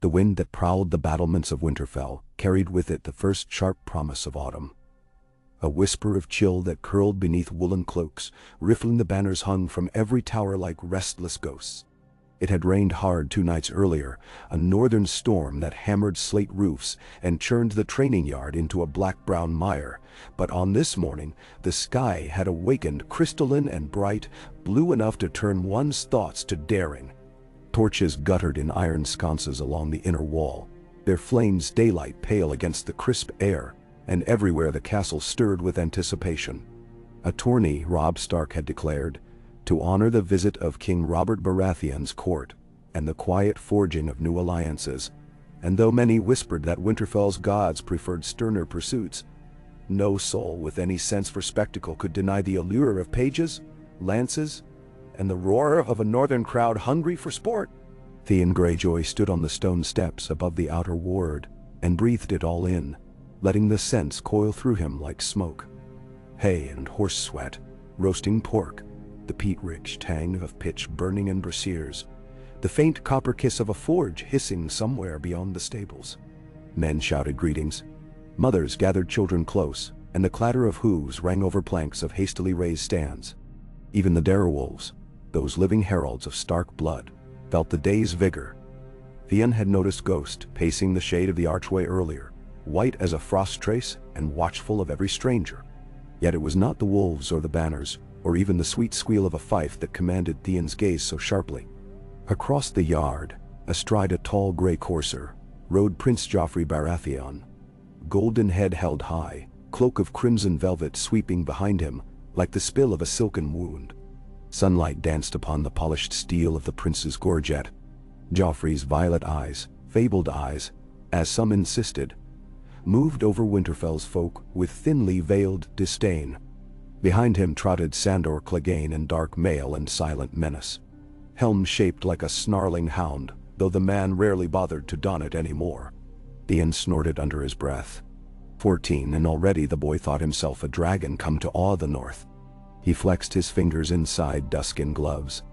The wind that prowled the battlements of Winterfell carried with it the first sharp promise of autumn. A whisper of chill that curled beneath woolen cloaks, riffling the banners hung from every tower like restless ghosts. It had rained hard 2 nights earlier, a northern storm that hammered slate roofs and churned the training yard into a black-brown mire, but on this morning the sky had awakened crystalline and bright, blue enough to turn one's thoughts to daring. Torches guttered in iron sconces along the inner wall, their flames daylight pale against the crisp air, and everywhere the castle stirred with anticipation. A tourney, Robb Stark had declared, to honor the visit of King Robert Baratheon's court and the quiet forging of new alliances, and though many whispered that Winterfell's gods preferred sterner pursuits, no soul with any sense for spectacle could deny the allure of pages, lances, and the roar of a northern crowd hungry for sport. Theon Greyjoy stood on the stone steps above the outer ward and breathed it all in, letting the scents coil through him like smoke. Hay and horse sweat, roasting pork, the peat-rich tang of pitch burning in braziers, the faint copper kiss of a forge hissing somewhere beyond the stables. Men shouted greetings. Mothers gathered children close, and the clatter of hooves rang over planks of hastily raised stands. Even the direwolves, those living heralds of Stark blood, felt the day's vigor. Theon had noticed Ghost pacing the shade of the archway earlier, white as a frost trace and watchful of every stranger. Yet it was not the wolves or the banners, or even the sweet squeal of a fife that commanded Theon's gaze so sharply. Across the yard, astride a tall gray courser, rode Prince Joffrey Baratheon, golden head held high, cloak of crimson velvet sweeping behind him like the spill of a silken wound. Sunlight danced upon the polished steel of the prince's gorget. Joffrey's violet eyes, fabled eyes, as some insisted, moved over Winterfell's folk with thinly veiled disdain. Behind him trotted Sandor Clegane in dark mail and silent menace, helm shaped like a snarling hound, though the man rarely bothered to don it anymore. Theon snorted under his breath. 14, and already the boy thought himself a dragon come to awe the north. He flexed his fingers inside duskin gloves,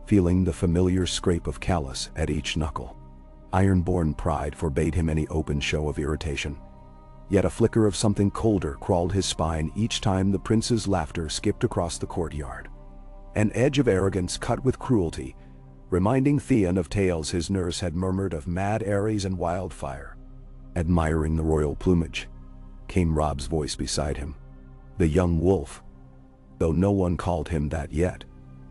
feeling the familiar scrape of callus at each knuckle. Iron-born pride forbade him any open show of irritation. Yet a flicker of something colder crawled his spine each time the prince's laughter skipped across the courtyard. An edge of arrogance cut with cruelty, reminding Theon of tales his nurse had murmured of mad Ares and wildfire. Admiring the royal plumage, came Robb's voice beside him. The young wolf, though no one called him that yet,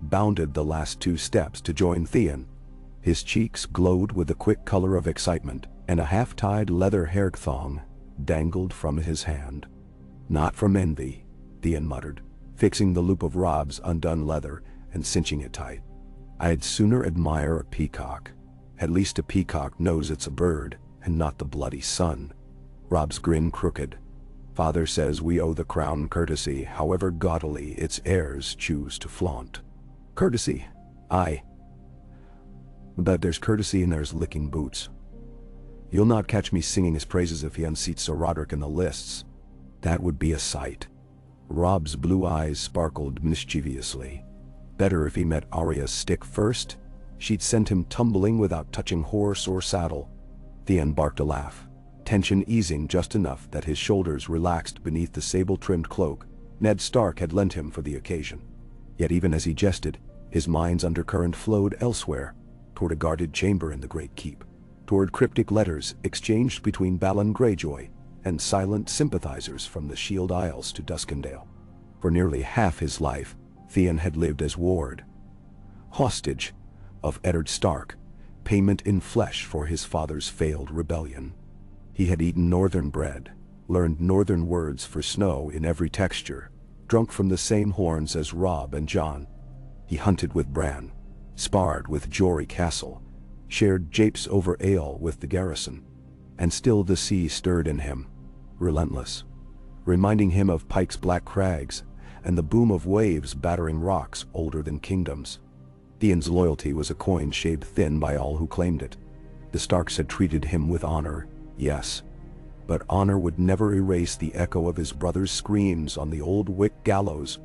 bounded the last 2 steps to join Theon. His cheeks glowed with the quick color of excitement, and a half-tied leather hair thong dangled from his hand. Not from envy, Theon muttered, fixing the loop of Robb's undone leather and cinching it tight. I'd sooner admire a peacock. At least a peacock knows it's a bird, and not the bloody sun. Robb's grin crooked. Father says we owe the crown courtesy, however gaudily its heirs choose to flaunt. Courtesy? Aye. But there's courtesy and there's licking boots. You'll not catch me singing his praises if he unseats Sir Roderick in the lists. That would be a sight. Robb's blue eyes sparkled mischievously. Better if he met Arya's stick first. She'd sent him tumbling without touching horse or saddle. Theon barked a laugh, tension easing just enough that his shoulders relaxed beneath the sable-trimmed cloak Ned Stark had lent him for the occasion. Yet even as he jested, his mind's undercurrent flowed elsewhere, toward a guarded chamber in the great keep, toward cryptic letters exchanged between Balon Greyjoy and silent sympathizers from the Shield Isles to Duskendale. For nearly half his life, Theon had lived as ward, hostage of Eddard Stark, payment in flesh for his father's failed rebellion. He had eaten northern bread, learned northern words for snow in every texture, drunk from the same horns as Robb and Jon. He hunted with Bran, sparred with Jory Castle, shared japes over ale with the garrison, and still the sea stirred in him, relentless, reminding him of Pike's black crags and the boom of waves battering rocks older than kingdoms. Theon's loyalty was a coin shaved thin by all who claimed it. The Starks had treated him with honor, yes, but honor would never erase the echo of his brother's screams on the old Wick gallows,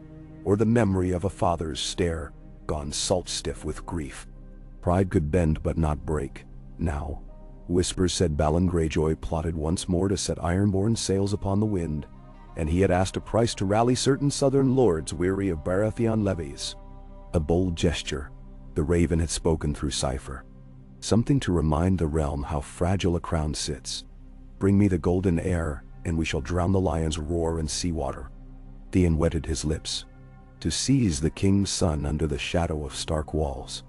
or the memory of a father's stare gone salt-stiff with grief. Pride could bend but not break. Now, Whispers said Balon Greyjoy plotted once more to set ironborn sails upon the wind, and he had asked a price to rally certain southern lords weary of Baratheon levies. A bold gesture. The raven had spoken through cipher. Something to remind the realm how fragile a crown sits. Bring me the golden air, and we shall drown the lion's roar in seawater. Theon wetted his lips. To seize the king's son under the shadow of Stark walls.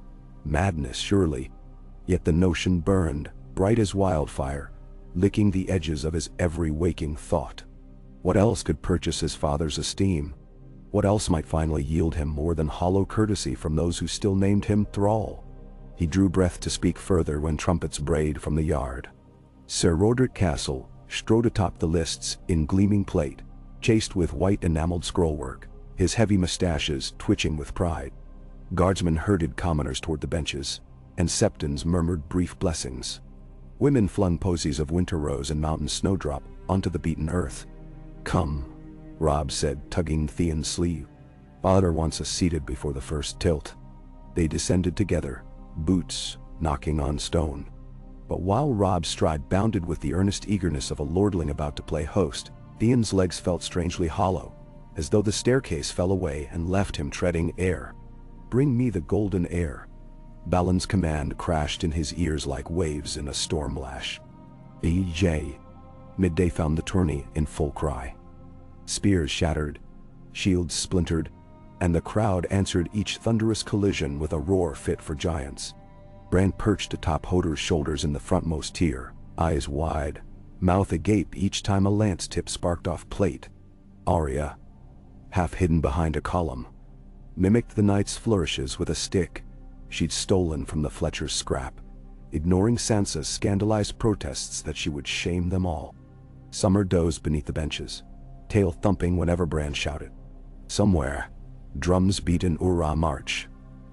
Madness, surely. Yet the notion burned, bright as wildfire, licking the edges of his every waking thought. What else could purchase his father's esteem? What else might finally yield him more than hollow courtesy from those who still named him thrall? He drew breath to speak further when trumpets brayed from the yard. Sir Roderick Castle strode atop the lists in gleaming plate, chased with white enameled scrollwork, his heavy mustaches twitching with pride. Guardsmen herded commoners toward the benches, and septons murmured brief blessings. Women flung posies of winter rose and mountain snowdrop onto the beaten earth. "Come," Robb said, tugging Theon's sleeve. "Father wants us seated before the first tilt." They descended together, boots knocking on stone. But while Robb's stride bounded with the earnest eagerness of a lordling about to play host, Theon's legs felt strangely hollow, as though the staircase fell away and left him treading air. "Bring me the golden air." Balon's command crashed in his ears like waves in a storm lash. "E.J." Midday found the tourney in full cry. Spears shattered, shields splintered, and the crowd answered each thunderous collision with a roar fit for giants. Bran perched atop Hodor's shoulders in the frontmost tier, eyes wide, mouth agape each time a lance tip sparked off plate. Arya, half hidden behind a column, mimicked the knight's flourishes with a stick she'd stolen from the Fletcher's scrap, ignoring Sansa's scandalized protests that she would shame them all. Summer dozed beneath the benches, tail thumping whenever Bran shouted. Somewhere, drums beat an Ura march,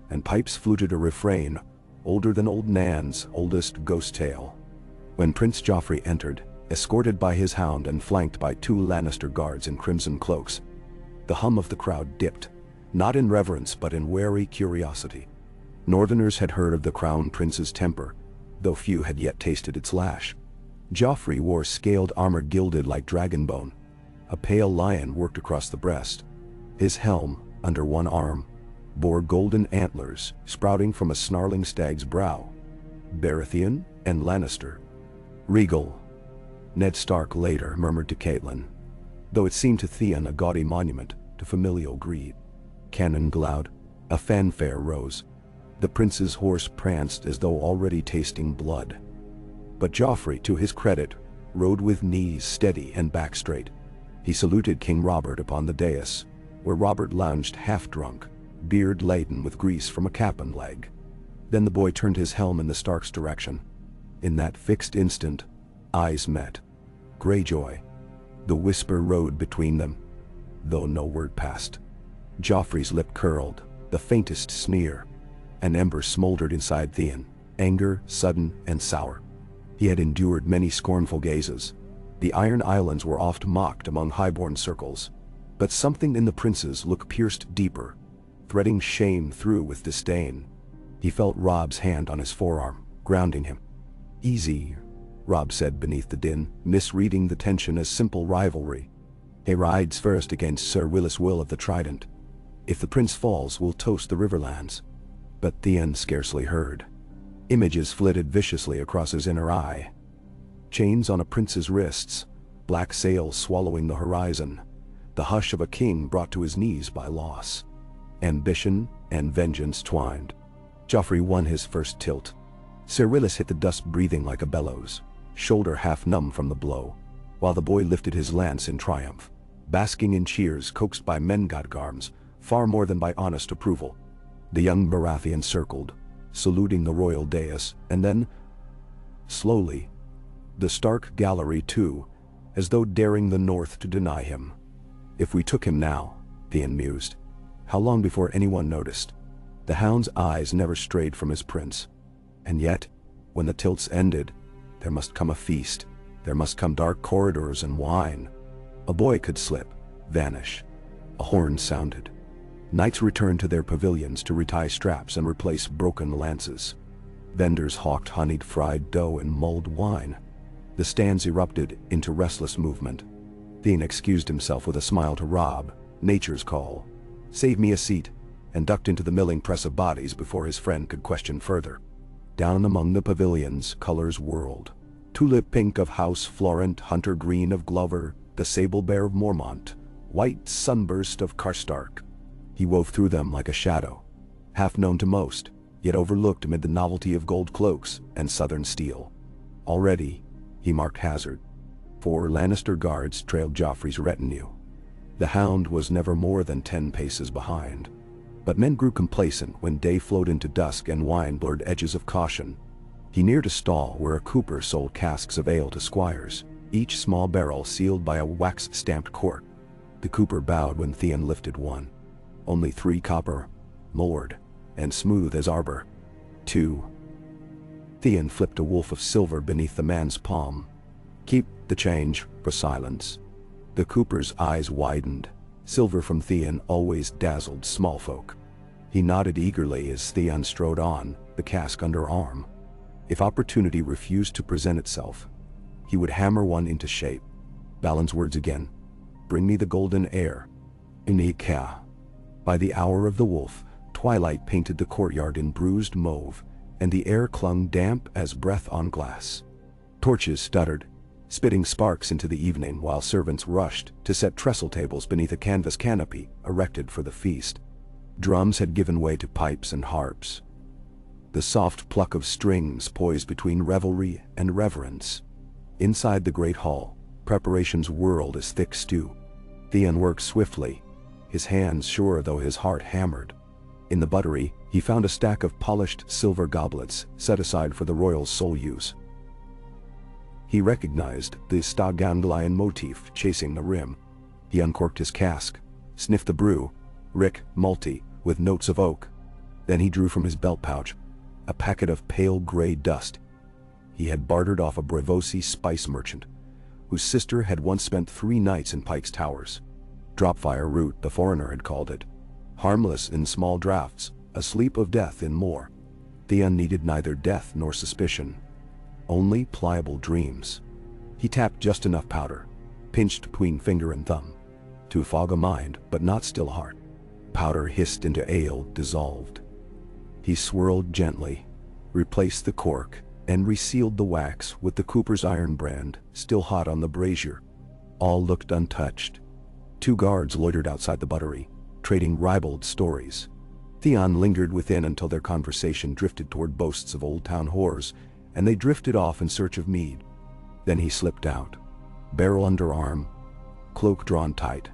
and pipes fluted a refrain older than old Nan's oldest ghost tale. When Prince Joffrey entered, escorted by his hound and flanked by 2 Lannister guards in crimson cloaks, the hum of the crowd dipped, not in reverence but in wary curiosity. Northerners had heard of the Crown Prince's temper, though few had yet tasted its lash. Joffrey wore scaled armor gilded like dragonbone. A pale lion worked across the breast. His helm, under one arm, bore golden antlers sprouting from a snarling stag's brow. Baratheon and Lannister. Regal, Ned Stark later murmured to Catelyn, though it seemed to Theon a gaudy monument to familial greed. Cannon glowered. A fanfare rose. The prince's horse pranced as though already tasting blood. But Joffrey, to his credit, rode with knees steady and back straight. He saluted King Robert upon the dais, where Robert lounged half-drunk, beard laden with grease from a cap and leg. Then the boy turned his helm in the Stark's direction. In that fixed instant, eyes met. Greyjoy. The whisper rode between them, though no word passed. Joffrey's lip curled, the faintest sneer. An ember smoldered inside Theon, anger sudden and sour. He had endured many scornful gazes. The Iron Islands were oft mocked among highborn circles, but something in the prince's look pierced deeper, threading shame through with disdain. He felt Robb's hand on his forearm, grounding him. "Easy," Robb said beneath the din, misreading the tension as simple rivalry. "He rides first against Sir Willis Will of the Trident. If the prince falls, we'll toast the Riverlands." But Theon scarcely heard. Images flitted viciously across his inner eye. Chains on a prince's wrists, black sails swallowing the horizon, the hush of a king brought to his knees by loss. Ambition and vengeance twined. Joffrey won his first tilt. Sir Willis hit the dust breathing like a bellows, shoulder half numb from the blow, while the boy lifted his lance in triumph, basking in cheers coaxed by Mengadgarms, far more than by honest approval. The young Baratheon circled, saluting the royal dais, and then, slowly, the Stark gallery too, as though daring the North to deny him. If we took him now, Theon mused, how long before anyone noticed? The hound's eyes never strayed from his prince. And yet, when the tilts ended, there must come a feast. There must come dark corridors and wine. A boy could slip, vanish. A horn sounded. Knights returned to their pavilions to retie straps and replace broken lances. Vendors hawked honeyed fried dough and mulled wine. The stands erupted into restless movement. Theon excused himself with a smile to Robb, nature's call. "Save me a seat," and ducked into the milling press of bodies before his friend could question further. Down among the pavilions, colors whirled. Tulip pink of House Florent, hunter green of Glover, the sable bear of Mormont, white sunburst of Karstark. He wove through them like a shadow, half known to most, yet overlooked amid the novelty of gold cloaks and southern steel. Already, he marked hazard. 4 Lannister guards trailed Joffrey's retinue. The Hound was never more than 10 paces behind. But men grew complacent when day flowed into dusk and wine blurred edges of caution. He neared a stall where a cooper sold casks of ale to squires, each small barrel sealed by a wax-stamped cork. The cooper bowed when Theon lifted one. "Only 3 copper, lord, and smooth as arbor." 2. Theon flipped a wolf of silver beneath the man's palm. "Keep the change for silence." The cooper's eyes widened. Silver from Theon always dazzled small folk. He nodded eagerly as Theon strode on, the cask under arm. If opportunity refused to present itself, he would hammer one into shape. Balin's words again. "Bring me the golden air." Inika. By the hour of the wolf, twilight painted the courtyard in bruised mauve, and the air clung damp as breath on glass. Torches stuttered, spitting sparks into the evening while servants rushed to set trestle tables beneath a canvas canopy erected for the feast. Drums had given way to pipes and harps. The soft pluck of strings poised between revelry and reverence. Inside the great hall, preparations whirled as thick stew. Theon worked swiftly, his hands sure though his heart hammered. In the buttery, he found a stack of polished silver goblets set aside for the royal's sole use. He recognized the Staganglion motif chasing the rim. He uncorked his cask, sniffed the brew, Rick malty, with notes of oak. Then he drew from his belt pouch a packet of pale gray dust. He had bartered off a Brevosi spice merchant, whose sister had once spent 3 nights in Pike's Towers. Dropfire root, the foreigner had called it. Harmless in small draughts, a sleep of death in more. Theon needed neither death nor suspicion, only pliable dreams. He tapped just enough powder, pinched between finger and thumb, to fog a mind but not still a heart. Powder hissed into ale, dissolved. He swirled gently, replaced the cork, and resealed the wax with the cooper's iron brand, still hot on the brazier. All looked untouched. 2 guards loitered outside the buttery, trading ribald stories. Theon lingered within until their conversation drifted toward boasts of old town whores, and they drifted off in search of mead. Then he slipped out, barrel under arm, cloak drawn tight.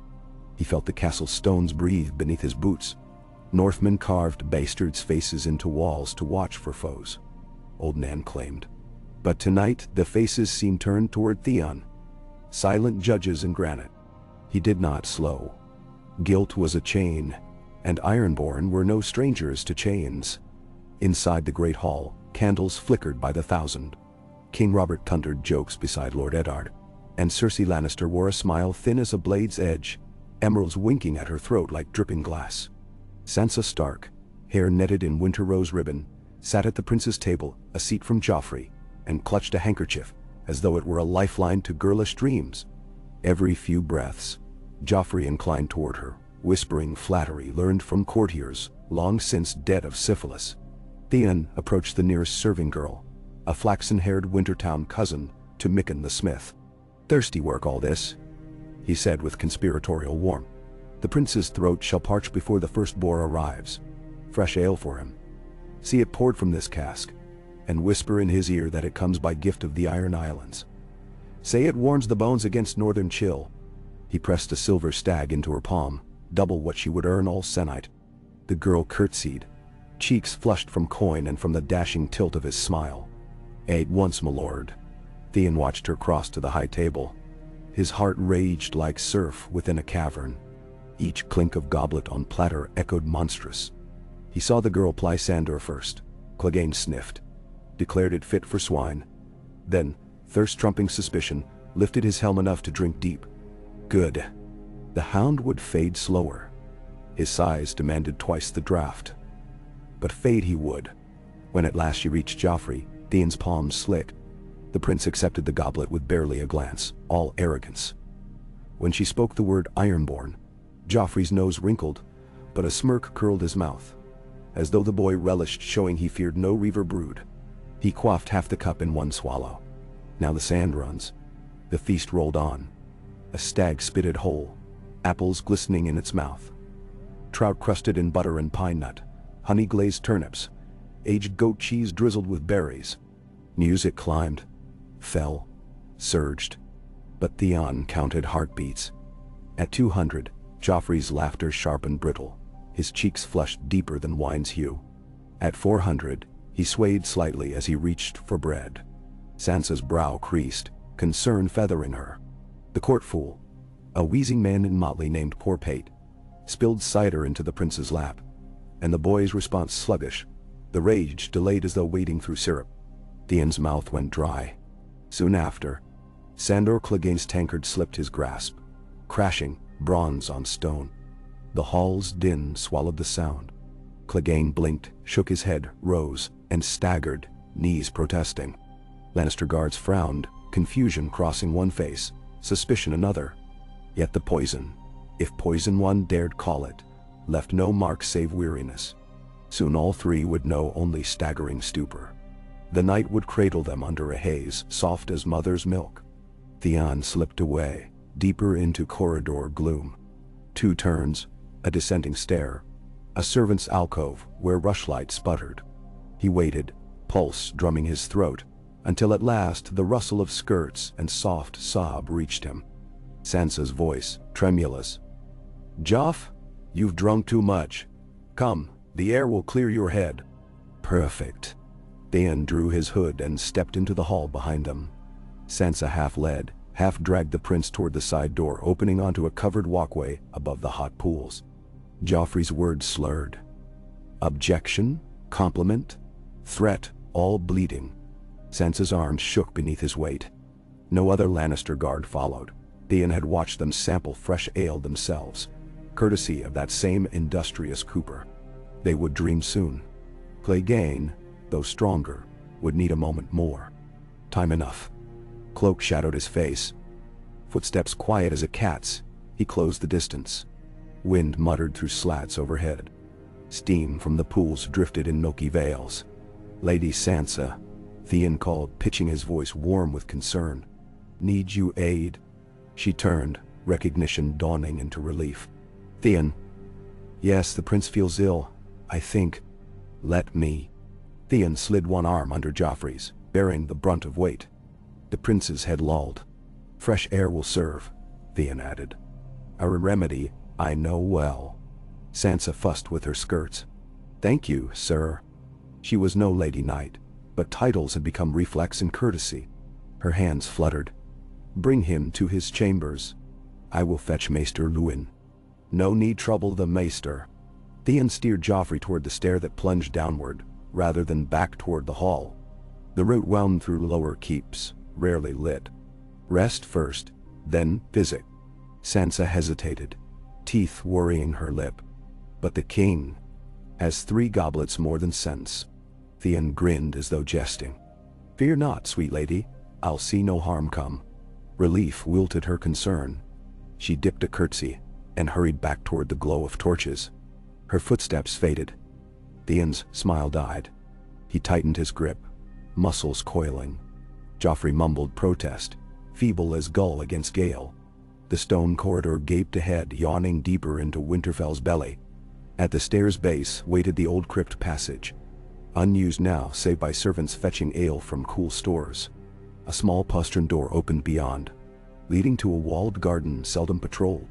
He felt the castle stones breathe beneath his boots. Northmen carved bastards' faces into walls to watch for foes, old Nan claimed. But tonight the faces seemed turned toward Theon, silent judges in granite. He did not slow. Guilt was a chain, and Ironborn were no strangers to chains. Inside the great hall, candles flickered by the thousand. King Robert thundered jokes beside Lord Eddard, and Cersei Lannister wore a smile thin as a blade's edge, emeralds winking at her throat like dripping glass. Sansa Stark, hair netted in winter rose ribbon, sat at the prince's table, a seat from Joffrey, and clutched a handkerchief, as though it were a lifeline to girlish dreams. Every few breaths, Joffrey inclined toward her, whispering flattery learned from courtiers, long since dead of syphilis. Theon approached the nearest serving girl, a flaxen-haired Wintertown cousin to Mikken the smith. "Thirsty work all this," he said with conspiratorial warmth. "The prince's throat shall parch before the first boar arrives. Fresh ale for him. See it poured from this cask, and whisper in his ear that it comes by gift of the Iron Islands. Say it warms the bones against northern chill." He pressed a silver stag into her palm, double what she would earn all sennight. The girl curtsied, cheeks flushed from coin and from the dashing tilt of his smile. "At once, my lord." Theon watched her cross to the high table. His heart raged like surf within a cavern. Each clink of goblet on platter echoed monstrous. He saw the girl ply Sandor first. Clegane sniffed, declared it fit for swine. Then, thirst-trumping suspicion, lifted his helm enough to drink deep. Good. The Hound would fade slower. His size demanded twice the draught. But fade he would. When at last she reached Joffrey, Theon's palms slicked. The prince accepted the goblet with barely a glance, all arrogance. When she spoke the word Ironborn, Joffrey's nose wrinkled, but a smirk curled his mouth, as though the boy relished showing he feared no reaver brood. He quaffed half the cup in one swallow. Now the sand runs. The feast rolled on. A stag spitted whole, apples glistening in its mouth. Trout crusted in butter and pine nut, honey-glazed turnips, aged goat cheese drizzled with berries. Music climbed, fell, surged. But Theon counted heartbeats. At 200, Joffrey's laughter sharp and brittle, his cheeks flushed deeper than wine's hue. At 400, he swayed slightly as he reached for bread. Sansa's brow creased, concern feathering her. The court fool, a wheezing man in motley named Poor Pate, spilled cider into the prince's lap, and the boy's response sluggish, the rage delayed as though wading through syrup. Theon's mouth went dry. Soon after, Sandor Clegane's tankard slipped his grasp, crashing, bronze on stone. The hall's din swallowed the sound. Clegane blinked, shook his head, rose, and staggered, knees protesting. Lannister guards frowned, confusion crossing one face, suspicion another. Yet the poison, if poison one dared call it, left no mark save weariness. Soon all three would know only staggering stupor. The night would cradle them under a haze soft as mother's milk. Theon slipped away, deeper into corridor gloom. 2 turns, a descending stair, a servant's alcove where rushlight sputtered. He waited, pulse drumming his throat, until at last the rustle of skirts and soft sob reached him. Sansa's voice, tremulous. "Joff, you've drunk too much. Come, the air will clear your head." "Perfect." Theon drew his hood and stepped into the hall behind them. Sansa half led, half dragged the prince toward the side door opening onto a covered walkway above the hot pools. Joffrey's words slurred. Objection, compliment, threat, all bleeding. Sansa's arms shook beneath his weight. No other Lannister guard followed. Theon had watched them sample fresh ale themselves, courtesy of that same industrious cooper. They would dream soon. Clegane, though stronger, would need a moment more. Time enough. Cloak shadowed his face. Footsteps quiet as a cat's, he closed the distance. Wind muttered through slats overhead. Steam from the pools drifted in milky veils. "Lady Sansa," Theon called, pitching his voice warm with concern. "Need you aid?" She turned, recognition dawning into relief. "Theon." "Yes, the prince feels ill, I think." "Let me." Theon slid one arm under Joffrey's, bearing the brunt of weight. The prince's head lolled. "Fresh air will serve," Theon added. "A remedy I know well." Sansa fussed with her skirts. "Thank you, sir." She was no lady knight, but titles had become reflex and courtesy. Her hands fluttered. "Bring him to his chambers. I will fetch Maester Luwin." "No need trouble the Maester." Theon steered Joffrey toward the stair that plunged downward, rather than back toward the hall. The route wound through lower keeps, rarely lit. "Rest first, then physic." Sansa hesitated, teeth worrying her lip. "But the king has 3 goblets more than sense." Theon grinned as though jesting. "Fear not, sweet lady, I'll see no harm come." Relief wilted her concern. She dipped a curtsy and hurried back toward the glow of torches. Her footsteps faded. Theon's smile died. He tightened his grip, muscles coiling. Joffrey mumbled protest, feeble as gull against gale. The stone corridor gaped ahead, yawning deeper into Winterfell's belly. At the stair's base waited the old crypt passage, unused now save by servants fetching ale from cool stores. A small postern door opened beyond, leading to a walled garden seldom patrolled.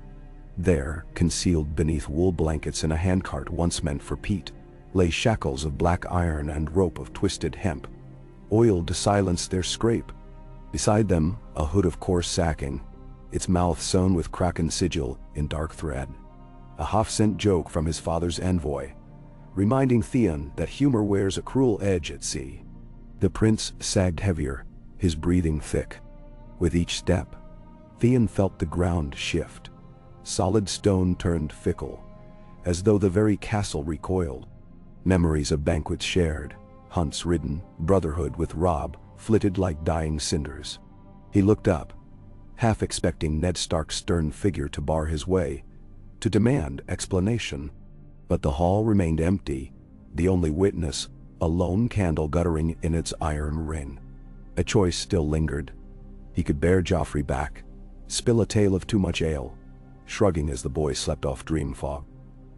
There, concealed beneath wool blankets and a handcart once meant for peat, lay shackles of black iron and rope of twisted hemp, oiled to silence their scrape. Beside them, a hood of coarse sacking, its mouth sewn with kraken sigil in dark thread. A half-cent joke from his father's envoy, reminding Theon that humor wears a cruel edge at sea. The prince sagged heavier, his breathing thick. With each step, Theon felt the ground shift. Solid stone turned fickle, as though the very castle recoiled. Memories of banquets shared, hunts-ridden, brotherhood with Robb, flitted like dying cinders. He looked up, half expecting Ned Stark's stern figure to bar his way, to demand explanation. But the hall remained empty, the only witness, a lone candle guttering in its iron ring. A choice still lingered. He could bear Joffrey back, spill a tale of too much ale, shrugging as the boy slept off dream fog.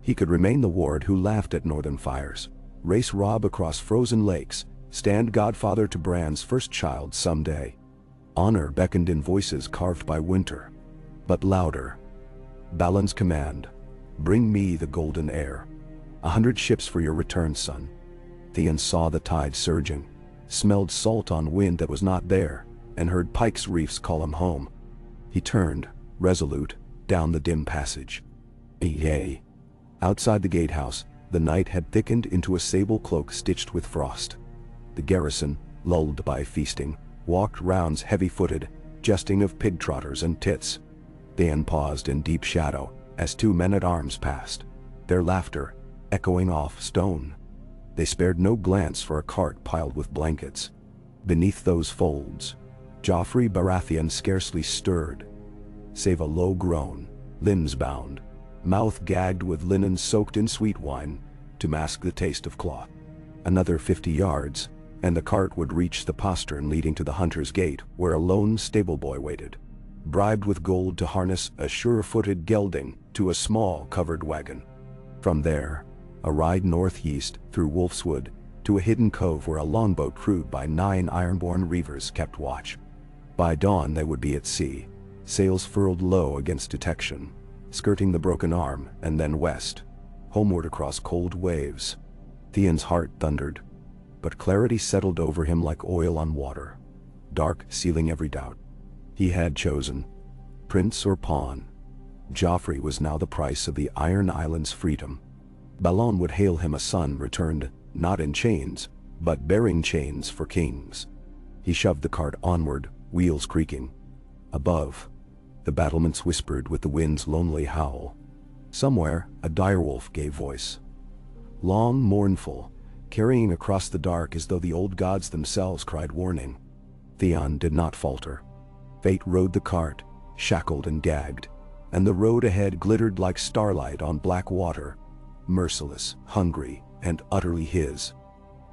He could remain the ward who laughed at northern fires, race Robb across frozen lakes, stand godfather to Bran's first child someday. Honor beckoned in voices carved by winter. But louder. Balon's command. Bring me the golden heir. 100 ships for your return, son. Theon saw the tide surging, smelled salt on wind that was not there, and heard Pike's reefs call him home. He turned, resolute, down the dim passage. Yea. Outside the gatehouse, the night had thickened into a sable cloak stitched with frost. The garrison, lulled by feasting, walked rounds heavy-footed, jesting of pig-trotters and tits. Theon paused in deep shadow as 2 men-at-arms passed, their laughter echoing off stone. They spared no glance for a cart piled with blankets. Beneath those folds, Joffrey Baratheon scarcely stirred, save a low groan, limbs bound, mouth gagged with linen soaked in sweet wine to mask the taste of cloth. Another 50 yards, and the cart would reach the postern leading to the hunter's gate, where a lone stableboy waited, bribed with gold to harness a sure-footed gelding to a small covered wagon. From there, a ride northeast through Wolfswood to a hidden cove where a longboat crewed by 9 ironborn reavers kept watch. By dawn they would be at sea, sails furled low against detection, skirting the Broken Arm and then west, homeward across cold waves. Theon's heart thundered, but clarity settled over him like oil on water, dark sealing every doubt. He had chosen, prince or pawn. Joffrey was now the price of the Iron Islands' freedom. Balon would hail him a son returned, not in chains, but bearing chains for kings. He shoved the cart onward, wheels creaking. Above, the battlements whispered with the wind's lonely howl. Somewhere, a direwolf gave voice. Long, mournful, carrying across the dark as though the old gods themselves cried warning. Theon did not falter. Fate rode the cart, shackled and gagged, and the road ahead glittered like starlight on black water, merciless, hungry, and utterly his.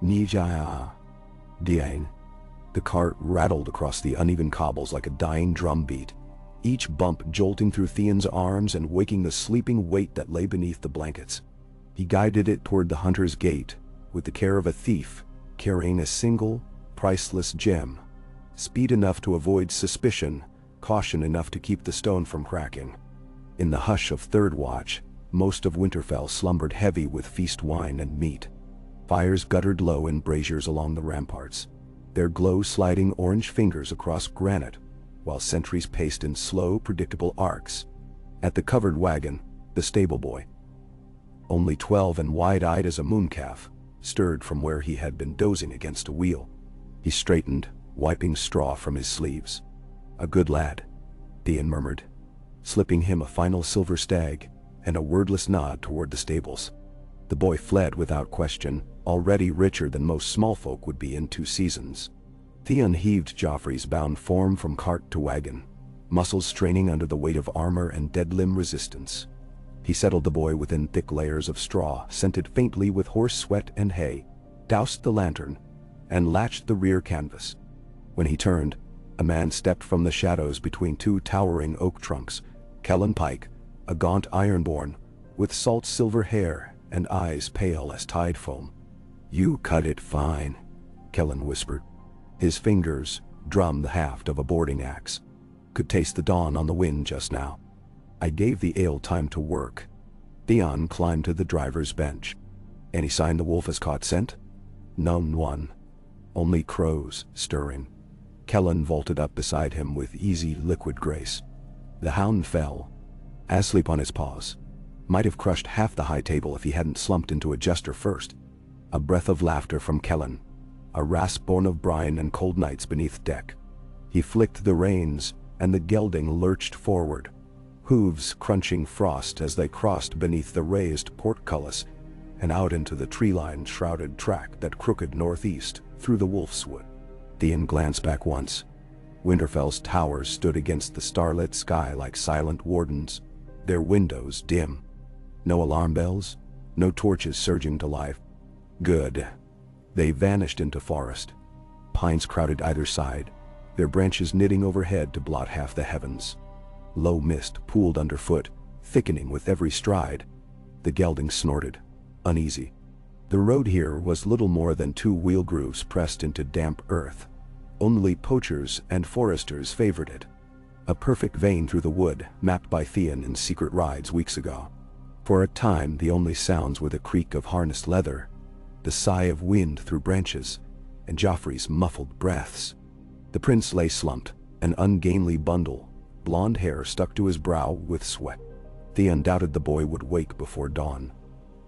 Nijaya. Diang. The cart rattled across the uneven cobbles like a dying drumbeat, each bump jolting through Theon's arms and waking the sleeping weight that lay beneath the blankets. He guided it toward the hunter's gate, with the care of a thief, carrying a single, priceless gem. Speed enough to avoid suspicion, caution enough to keep the stone from cracking. In the hush of third watch, most of Winterfell slumbered heavy with feast wine and meat. Fires guttered low in braziers along the ramparts, their glow sliding orange fingers across granite, while sentries paced in slow, predictable arcs. At the covered wagon, the stableboy, only 12 and wide-eyed as a mooncalf, stirred from where he had been dozing against a wheel. He straightened, wiping straw from his sleeves. "A good lad," Theon murmured, slipping him a final silver stag and a wordless nod toward the stables. The boy fled without question, already richer than most small folk would be in 2 seasons. Theon heaved Joffrey's bound form from cart to wagon, muscles straining under the weight of armor and dead limb resistance. He settled the boy within thick layers of straw, scented faintly with horse sweat and hay, doused the lantern, and latched the rear canvas. When he turned, a man stepped from the shadows between 2 towering oak trunks. Kellen Pike, a gaunt ironborn, with salt-silver hair and eyes pale as tide foam. "You cut it fine," Kellen whispered. His fingers drummed the haft of a boarding axe. "Could taste the dawn on the wind just now. I gave the ale time to work." Theon climbed to the driver's bench. "Any sign the wolf has caught scent?" None. Only crows stirring. Kellen vaulted up beside him with easy, liquid grace. The hound fell, asleep on his paws. Might have crushed half the high table if he hadn't slumped into a jester first. A breath of laughter from Kellen, a rasp born of brine and cold nights beneath deck. He flicked the reins, and the gelding lurched forward, hooves crunching frost as they crossed beneath the raised portcullis and out into the tree-lined shrouded track that crooked northeast through the Wolf's Wood. Theon glanced back once. Winterfell's towers stood against the starlit sky like silent wardens, their windows dim. No alarm bells, no torches surging to life. Good. They vanished into forest. Pines crowded either side, their branches knitting overhead to blot half the heavens. Low mist pooled underfoot, thickening with every stride. The gelding snorted, uneasy. The road here was little more than two wheel grooves pressed into damp earth. Only poachers and foresters favored it. A perfect vein through the wood, mapped by Theon in secret rides weeks ago. For a time, the only sounds were the creak of harnessed leather, the sigh of wind through branches, and Joffrey's muffled breaths. The prince lay slumped, an ungainly bundle, blonde hair stuck to his brow with sweat. Theon doubted the boy would wake before dawn.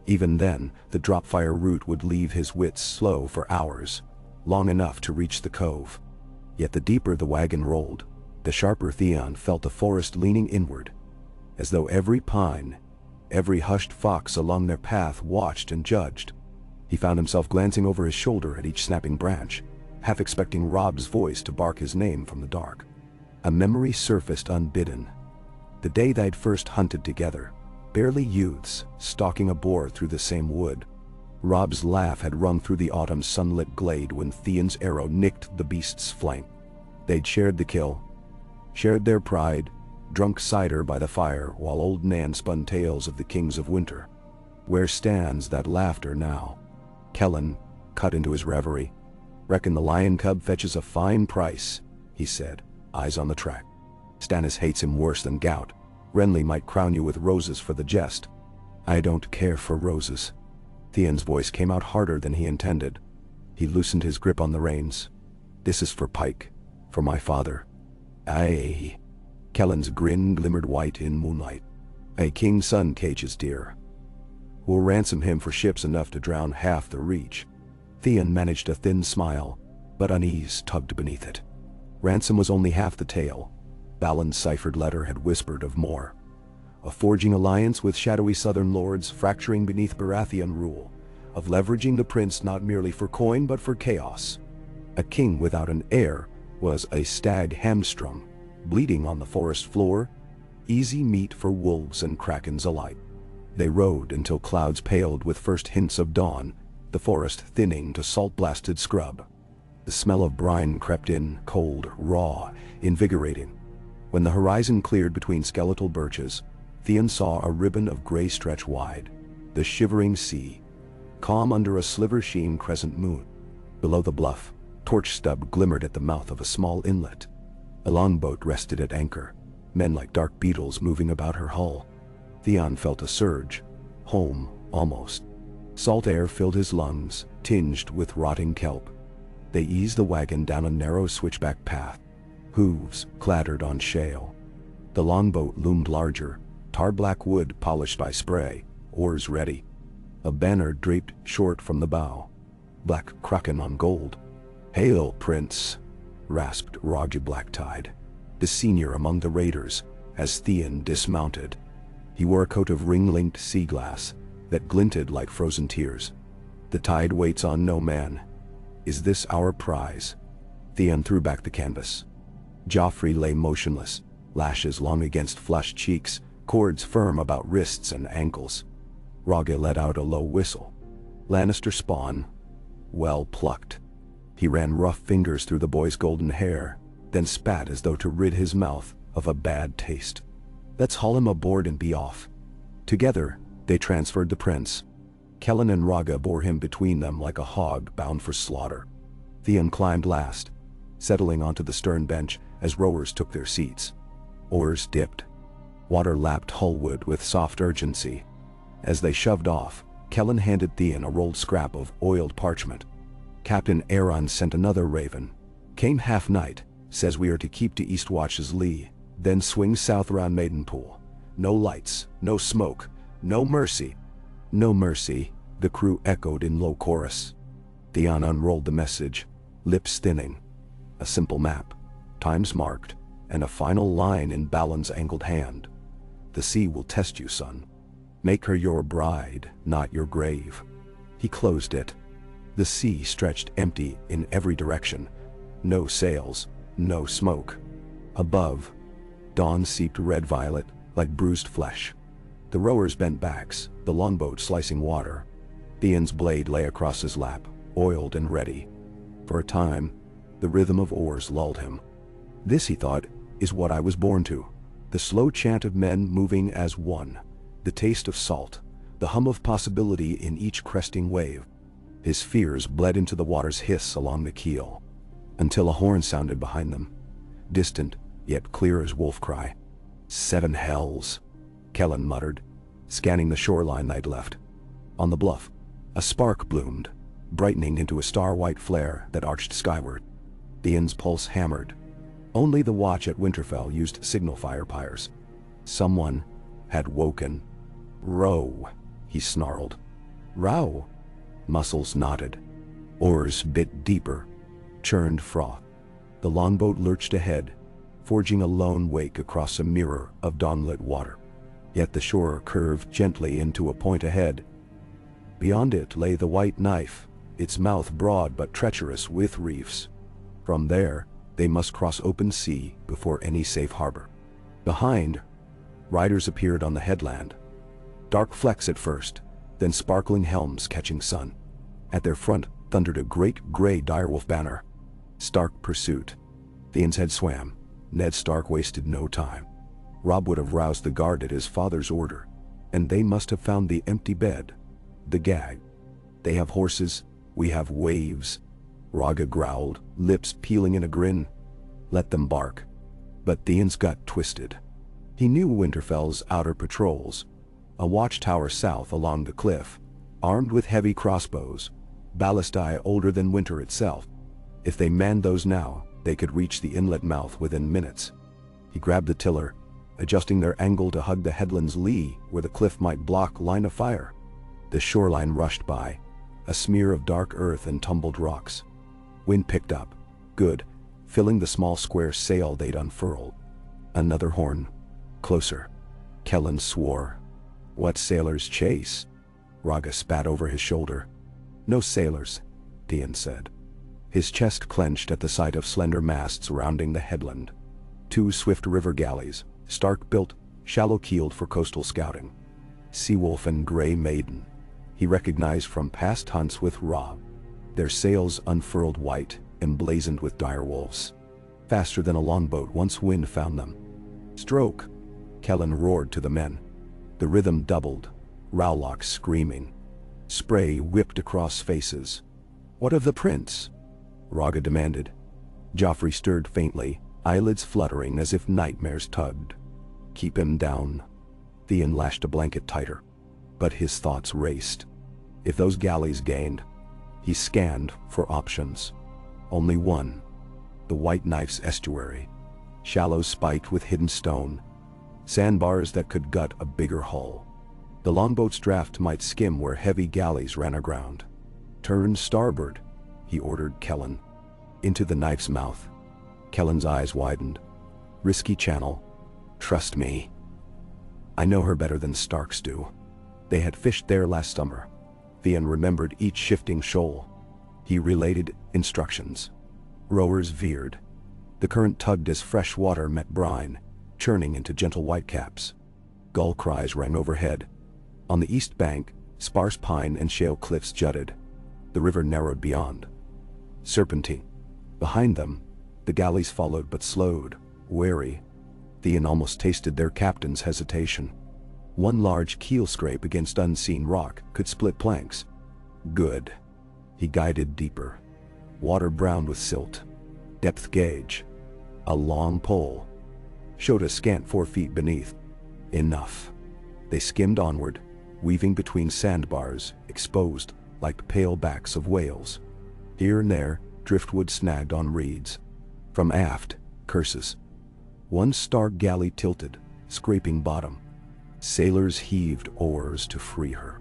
Even then, the drop-fire route would leave his wits slow for hours, long enough to reach the cove. Yet the deeper the wagon rolled, the sharper Theon felt the forest leaning inward, as though every pine, every hushed fox along their path watched and judged. He found himself glancing over his shoulder at each snapping branch, half expecting Robb's voice to bark his name from the dark. A memory surfaced unbidden. The day they'd first hunted together, barely youths, stalking a boar through the same wood. Robb's laugh had rung through the autumn sunlit glade when Theon's arrow nicked the beast's flank. They'd shared the kill, shared their pride, drunk cider by the fire while old Nan spun tales of the kings of winter. Where stands that laughter now? Kellen cut into his reverie. Reckon the lion cub fetches a fine price, he said, eyes on the track. Stannis hates him worse than gout. Renly might crown you with roses for the jest. I don't care for roses. Theon's voice came out harder than he intended. He loosened his grip on the reins. This is for Pike, for my father. Aye. Kellen's grin glimmered white in moonlight. A king's son cages deer. We'll ransom him for ships enough to drown half the reach. Theon managed a thin smile, but unease tugged beneath it. Ransom was only half the tale. Balon's ciphered letter had whispered of more. A forging alliance with shadowy southern lords fracturing beneath Baratheon rule, of leveraging the prince not merely for coin but for chaos. A king without an heir was a stag hamstrung, bleeding on the forest floor, easy meat for wolves and krakens alike. They rode until clouds paled with first hints of dawn, the forest thinning to salt-blasted scrub. The smell of brine crept in, cold, raw, invigorating. When the horizon cleared between skeletal birches, Theon saw a ribbon of gray stretch wide, the shivering sea, calm under a sliver-sheen crescent moon. Below the bluff, torch stub glimmered at the mouth of a small inlet. A longboat rested at anchor, men like dark beetles moving about her hull. Theon felt a surge, home, almost. Salt air filled his lungs, tinged with rotting kelp. They eased the wagon down a narrow switchback path. Hooves clattered on shale. The longboat loomed larger, tar-black wood polished by spray, oars ready. A banner draped short from the bow, black kraken on gold. "Hail, Prince," rasped Roger Blacktide, the senior among the raiders, as Theon dismounted. He wore a coat of ring-linked sea glass that glinted like frozen tears. "The tide waits on no man. Is this our prize?" Theon threw back the canvas. Joffrey lay motionless, lashes long against flushed cheeks, cords firm about wrists and ankles. Roge let out a low whistle. Lannister spawn. Well plucked. He ran rough fingers through the boy's golden hair, then spat as though to rid his mouth of a bad taste. "Let's haul him aboard and be off." Together, they transferred the prince. Kellen and Raga bore him between them like a hog bound for slaughter. Theon climbed last, settling onto the stern bench as rowers took their seats. Oars dipped. Water lapped hullwood with soft urgency. As they shoved off, Kellen handed Theon a rolled scrap of oiled parchment. "Captain Aeron sent another raven. Came half-night, says we are to keep to Eastwatch's lee, then swing south around Maidenpool. No lights, no smoke, no mercy." "No mercy," the crew echoed in low chorus. Theon unrolled the message, lips thinning. A simple map, times marked, and a final line in Balon's angled hand. "The sea will test you, son. Make her your bride, not your grave. He closed it. The sea stretched empty in every direction. No sails, no smoke. Above, dawn seeped red-violet like bruised flesh. The rowers bent backs, the longboat slicing water. Theon's blade lay across his lap, oiled and ready. For a time, the rhythm of oars lulled him. This, he thought, is what I was born to. The slow chant of men moving as one. The taste of salt, the hum of possibility in each cresting wave. His fears bled into the water's hiss along the keel, until a horn sounded behind them, distant yet clear as wolf cry. 7 hells, Kellen muttered, scanning the shoreline they'd left. On the bluff, a spark bloomed, brightening into a star-white flare that arched skyward. Theon's pulse hammered. Only the watch at Winterfell used signal fire pyres. Someone had woken. Row, he snarled. Row. Muscles knotted. Oars bit deeper, churned froth. The longboat lurched ahead, forging a lone wake across a mirror of dawnlit water. Yet the shore curved gently into a point ahead. Beyond it lay the white knife, its mouth broad but treacherous with reefs. From there, they must cross open sea before any safe harbor. Behind, riders appeared on the headland. Dark flecks at first, then sparkling helms catching sun. At their front thundered a great gray direwolf banner. Stark pursuit. Theon's head swam. Ned Stark wasted no time. Robb would have roused the guard at his father's order, and they must have found the empty bed, the gag. They have horses, we have waves. Rhaga growled, lips peeling in a grin. Let them bark. But Theon's gut twisted. He knew Winterfell's outer patrols. A watchtower south along the cliff, armed with heavy crossbows, ballistae older than winter itself. If they manned those now, they could reach the inlet mouth within minutes. He grabbed the tiller, adjusting their angle to hug the headland's lee where the cliff might block line of fire. The shoreline rushed by, a smear of dark earth and tumbled rocks. Wind picked up, good, filling the small square sail they'd unfurled. Another horn. Closer. Kellen swore. What sailors chase? Rhaga spat over his shoulder. No sailors, Theon said. His chest clenched at the sight of slender masts rounding the headland. 2 swift river galleys, stark-built, shallow-keeled for coastal scouting. Seawolf and Grey Maiden, he recognized from past hunts with Robb. Their sails unfurled white, emblazoned with direwolves. Faster than a longboat once wind found them. Stroke, Kellen roared to the men. The rhythm doubled, rowlocks screaming. Spray whipped across faces. What of the prince? Rhaga demanded. Joffrey stirred faintly, eyelids fluttering as if nightmares tugged. Keep him down. Theon lashed a blanket tighter. But his thoughts raced. If those galleys gained, he scanned for options. Only one. The White Knife's estuary. Shallows spiked with hidden stone. Sandbars that could gut a bigger hull. The longboat's draft might skim where heavy galleys ran aground. Turn starboard, he ordered Kellen. Into the knife's mouth. Kellen's eyes widened. Risky channel. Trust me. I know her better than Starks do. They had fished there last summer. Theon remembered each shifting shoal. He related instructions. Rowers veered. The current tugged as fresh water met brine, churning into gentle whitecaps. Gull cries rang overhead. On the east bank, sparse pine and shale cliffs jutted. The river narrowed beyond. Serpentine. Behind them, the galleys followed but slowed, wary. Theon almost tasted their captain's hesitation. One large keel scrape against unseen rock could split planks. Good. He guided deeper. Water browned with silt. Depth gauge. A long pole. Showed a scant 4 feet beneath. Enough. They skimmed onward, weaving between sandbars, exposed like pale backs of whales. Here and there, driftwood snagged on reeds. From aft, curses. One stark galley tilted, scraping bottom. Sailors heaved oars to free her.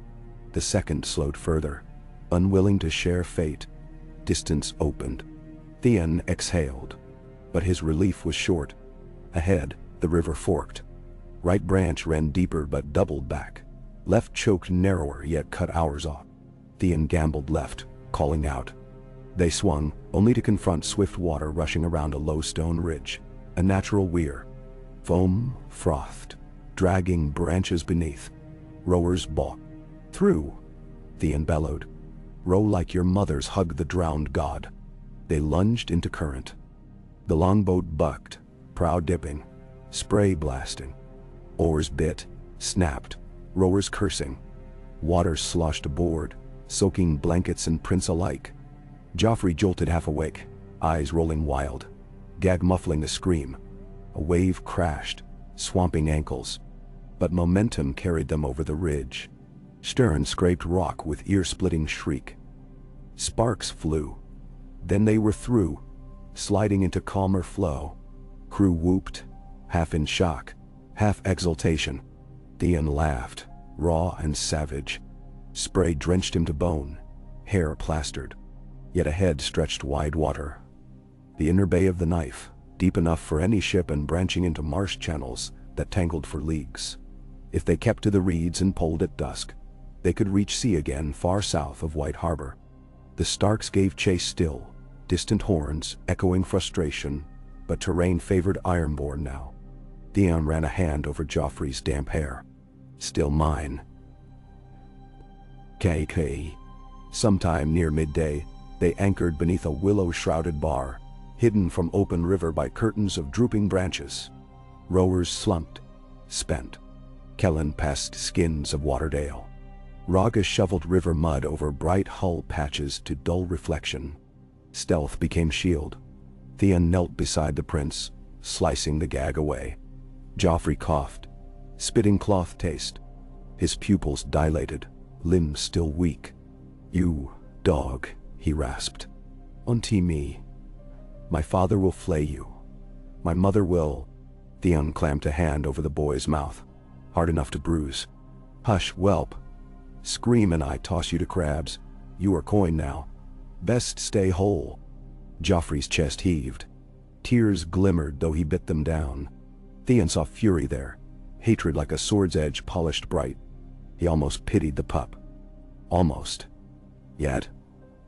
The second slowed further, unwilling to share fate. Distance opened. Theon exhaled. But his relief was short. Ahead, the river forked. Right branch ran deeper but doubled back. Left choked narrower yet cut hours off. Theon gambled left, calling out. They swung, only to confront swift water rushing around a low stone ridge, a natural weir. Foam frothed, dragging branches beneath. Rowers balked. Through, Theon bellowed. Row like your mothers hugged the drowned god. They lunged into current. The longboat bucked, prow dipping, spray blasting. Oars bit, snapped, rowers cursing. Water sloshed aboard, soaking blankets and prince alike. Joffrey jolted half awake, eyes rolling wild, gag muffling a scream. A wave crashed, swamping ankles. But momentum carried them over the ridge. Stern scraped rock with ear-splitting shriek. Sparks flew. Then they were through, sliding into calmer flow. Crew whooped, half in shock, half exultation. Theon laughed, raw and savage. Spray drenched him to bone, hair plastered. Yet ahead stretched wide water. The inner bay of the knife, deep enough for any ship and branching into marsh channels that tangled for leagues. If they kept to the reeds and poled at dusk, they could reach sea again far south of White Harbor. The Starks gave chase still, distant horns echoing frustration, but terrain favored Ironborn now. Theon ran a hand over Joffrey's damp hair. Still mine. KK. Sometime near midday, they anchored beneath a willow-shrouded bar, hidden from open river by curtains of drooping branches. Rowers slumped, spent. Kellen passed skins of waterdale. Raga shoveled river mud over bright hull patches to dull reflection. Stealth became shield. Theon knelt beside the prince, slicing the gag away. Joffrey coughed, spitting cloth taste. His pupils dilated, limbs still weak. You, dog, he rasped. Unto me. My father will flay you. My mother will. Theon clamped a hand over the boy's mouth, hard enough to bruise. Hush, whelp. Scream and I toss you to crabs. You are coin now. Best stay whole. Joffrey's chest heaved. Tears glimmered though he bit them down. Theon saw fury there, hatred like a sword's edge polished bright. He almost pitied the pup. Almost. Yet,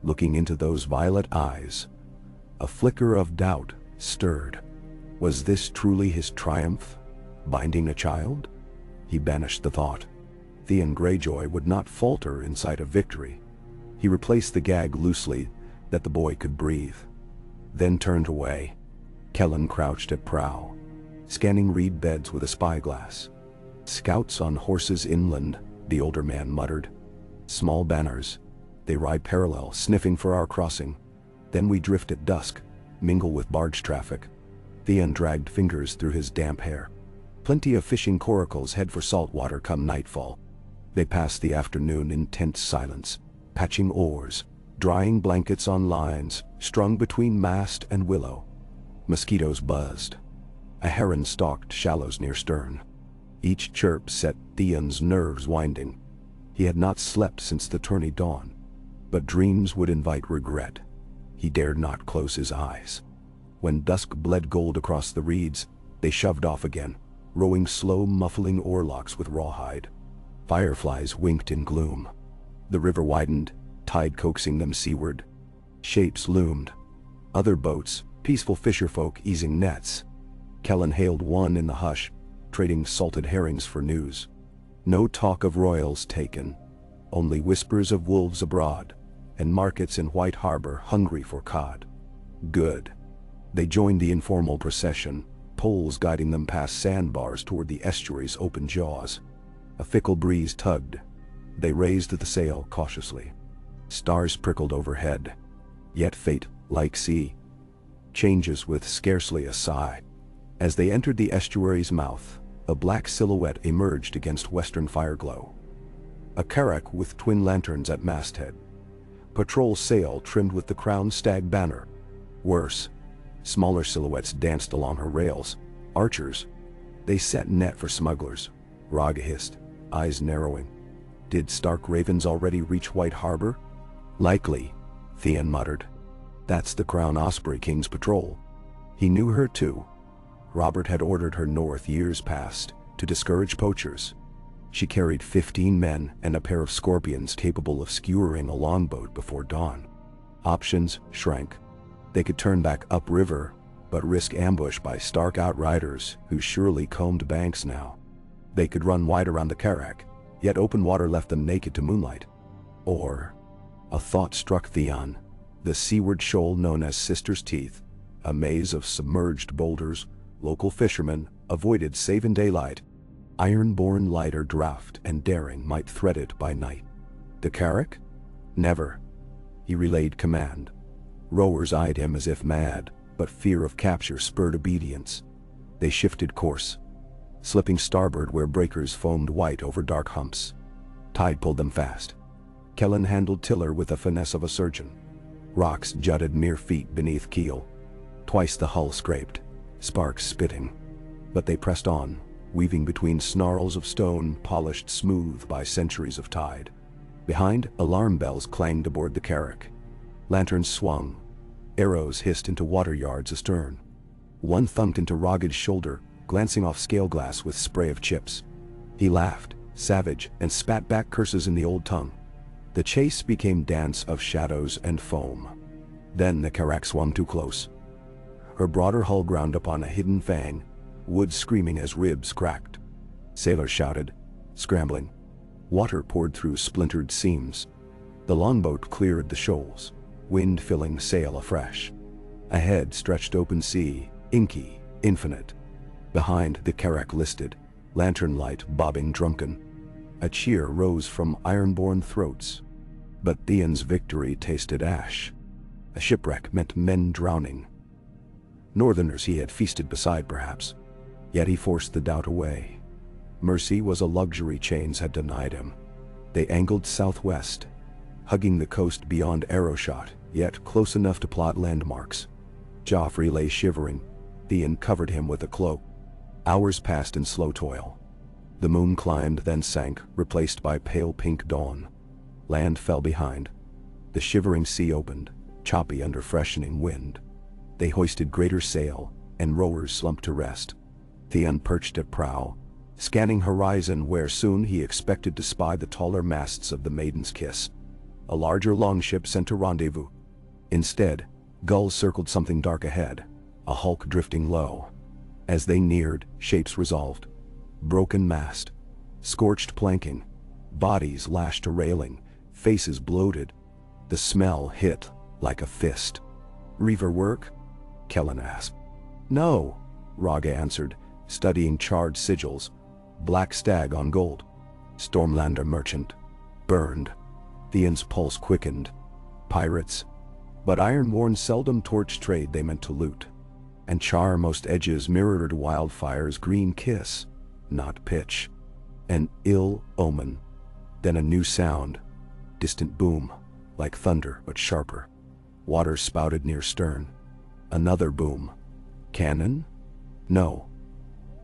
looking into those violet eyes, a flicker of doubt stirred. Was this truly his triumph, binding a child? He banished the thought. Theon Greyjoy would not falter in sight of victory. He replaced the gag loosely, that the boy could breathe. Then turned away. Kellen crouched at prow, scanning reed beds with a spyglass. Scouts on horses inland, the older man muttered. Small banners. They ride parallel, sniffing for our crossing. Then we drift at dusk, mingle with barge traffic. Theon dragged fingers through his damp hair. Plenty of fishing coracles head for salt water come nightfall. They passed the afternoon in tense silence, patching oars, drying blankets on lines, strung between mast and willow. Mosquitoes buzzed. A heron stalked shallows near stern. Each chirp set Theon's nerves winding. He had not slept since the tourney dawn, but dreams would invite regret. He dared not close his eyes. When dusk bled gold across the reeds, they shoved off again, rowing slow, muffling oarlocks with rawhide. Fireflies winked in gloom. The river widened, tide coaxing them seaward. Shapes loomed. Other boats, peaceful fisherfolk easing nets. Kellen hailed one in the hush, trading salted herrings for news. No talk of royals taken, only whispers of wolves abroad, and markets in White Harbor hungry for cod. Good. They joined the informal procession, poles guiding them past sandbars toward the estuary's open jaws. A fickle breeze tugged. They raised the sail cautiously. Stars prickled overhead. Yet fate, like sea, changes with scarcely a sigh. As they entered the estuary's mouth, a black silhouette emerged against western fireglow. A carrack with twin lanterns at masthead. Patrol sail trimmed with the crowned stag banner. Worse, smaller silhouettes danced along her rails. Archers. They set net for smugglers. Raga hissed, eyes narrowing. Did Stark ravens already reach White Harbor? Likely, Theon muttered. That's the Crown Osprey King's patrol. He knew her too. Robert had ordered her north years past to discourage poachers. She carried 15 men and a pair of scorpions capable of skewering a longboat before dawn. Options shrank. They could turn back upriver, but risk ambush by Stark outriders who surely combed banks now. They could run wide around the Carrack, yet open water left them naked to moonlight. Or, a thought struck Theon, the seaward shoal known as Sister's Teeth, a maze of submerged boulders. Local fishermen avoided save in daylight. Iron-born lighter draft and daring might thread it by night. The Carrack? Never. He relayed command. Rowers eyed him as if mad, but fear of capture spurred obedience. They shifted course, slipping starboard where breakers foamed white over dark humps. Tide pulled them fast. Kellen handled tiller with the finesse of a surgeon. Rocks jutted mere feet beneath keel. Twice the hull scraped, sparks spitting. But they pressed on, weaving between snarls of stone polished smooth by centuries of tide. Behind, alarm bells clanged aboard the Carrack. Lanterns swung. Arrows hissed into water yards astern. One thunked into Rogged's shoulder, glancing off scale glass with spray of chips. He laughed, savage, and spat back curses in the old tongue. The chase became dance of shadows and foam. Then the Carrack swung too close. Her broader hull ground upon a hidden fang, wood screaming as ribs cracked. Sailors shouted, scrambling. Water poured through splintered seams. The longboat cleared the shoals, wind filling sail afresh. Ahead stretched open sea, inky, infinite. Behind, the Carrack listed, lantern light bobbing drunken. A cheer rose from iron-born throats. But Theon's victory tasted ash. A shipwreck meant men drowning. Northerners he had feasted beside, perhaps. Yet he forced the doubt away. Mercy was a luxury chains had denied him. They angled southwest, hugging the coast beyond arrowshot, yet close enough to plot landmarks. Joffrey lay shivering. Theon covered him with a cloak. Hours passed in slow toil. The moon climbed, then sank, replaced by pale pink dawn. Land fell behind. The shivering sea opened, choppy under freshening wind. They hoisted greater sail, and rowers slumped to rest. Theon perched at prow, scanning horizon where soon he expected to spy the taller masts of the Maiden's Kiss. A larger longship sent to rendezvous. Instead, gulls circled something dark ahead, a hulk drifting low. As they neared, shapes resolved. Broken mast, scorched planking, bodies lashed to railing, faces bloated. The smell hit like a fist. "Reaver work?" Kellen asked. "No," Raga answered, studying charred sigils. Black stag on gold. Stormlander merchant. Burned. Theon's pulse quickened. Pirates. But iron-worn seldom torch trade they meant to loot. And char most edges mirrored wildfire's green kiss, not pitch. An ill omen. Then a new sound. Distant boom, like thunder but sharper. Water spouted near stern. Another boom. Cannon? No.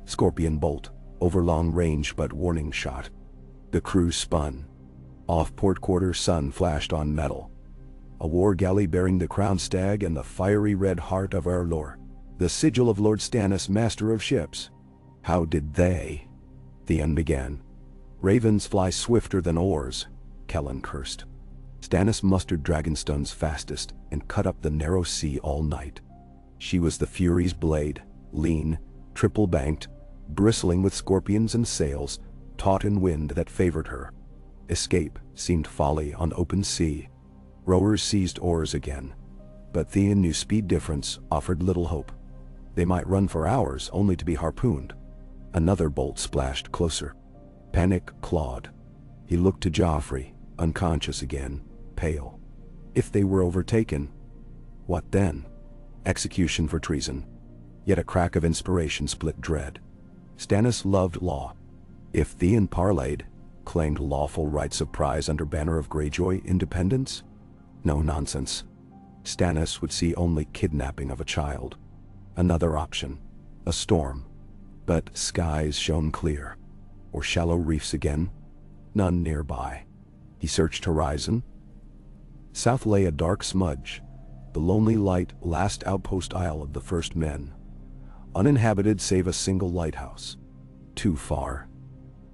Scorpion bolt, over long range but warning shot. The crew spun. Off port quarter sun flashed on metal. A war galley bearing the crowned stag and the fiery red heart of Erlor, the sigil of Lord Stannis, master of ships. How did they? Theon began. Ravens fly swifter than oars, Kellen cursed. Stannis mustered Dragonstone's fastest and cut up the narrow sea all night. She was the Fury's blade, lean, triple-banked, bristling with scorpions and sails, taut in wind that favored her. Escape seemed folly on open sea. Rowers seized oars again. But Theon knew speed difference offered little hope. They might run for hours only to be harpooned. Another bolt splashed closer. Panic clawed. He looked to Joffrey, unconscious again, pale. If they were overtaken, what then? Execution for treason. Yet a crack of inspiration split dread. Stannis loved law. If Theon parlayed, claimed lawful rights of prize under banner of Greyjoy independence? No nonsense. Stannis would see only kidnapping of a child. Another option. A storm. But skies shone clear. Or shallow reefs again? None nearby. He searched horizon. South lay a dark smudge, the lonely light last outpost isle of the first men. Uninhabited save a single lighthouse. Too far.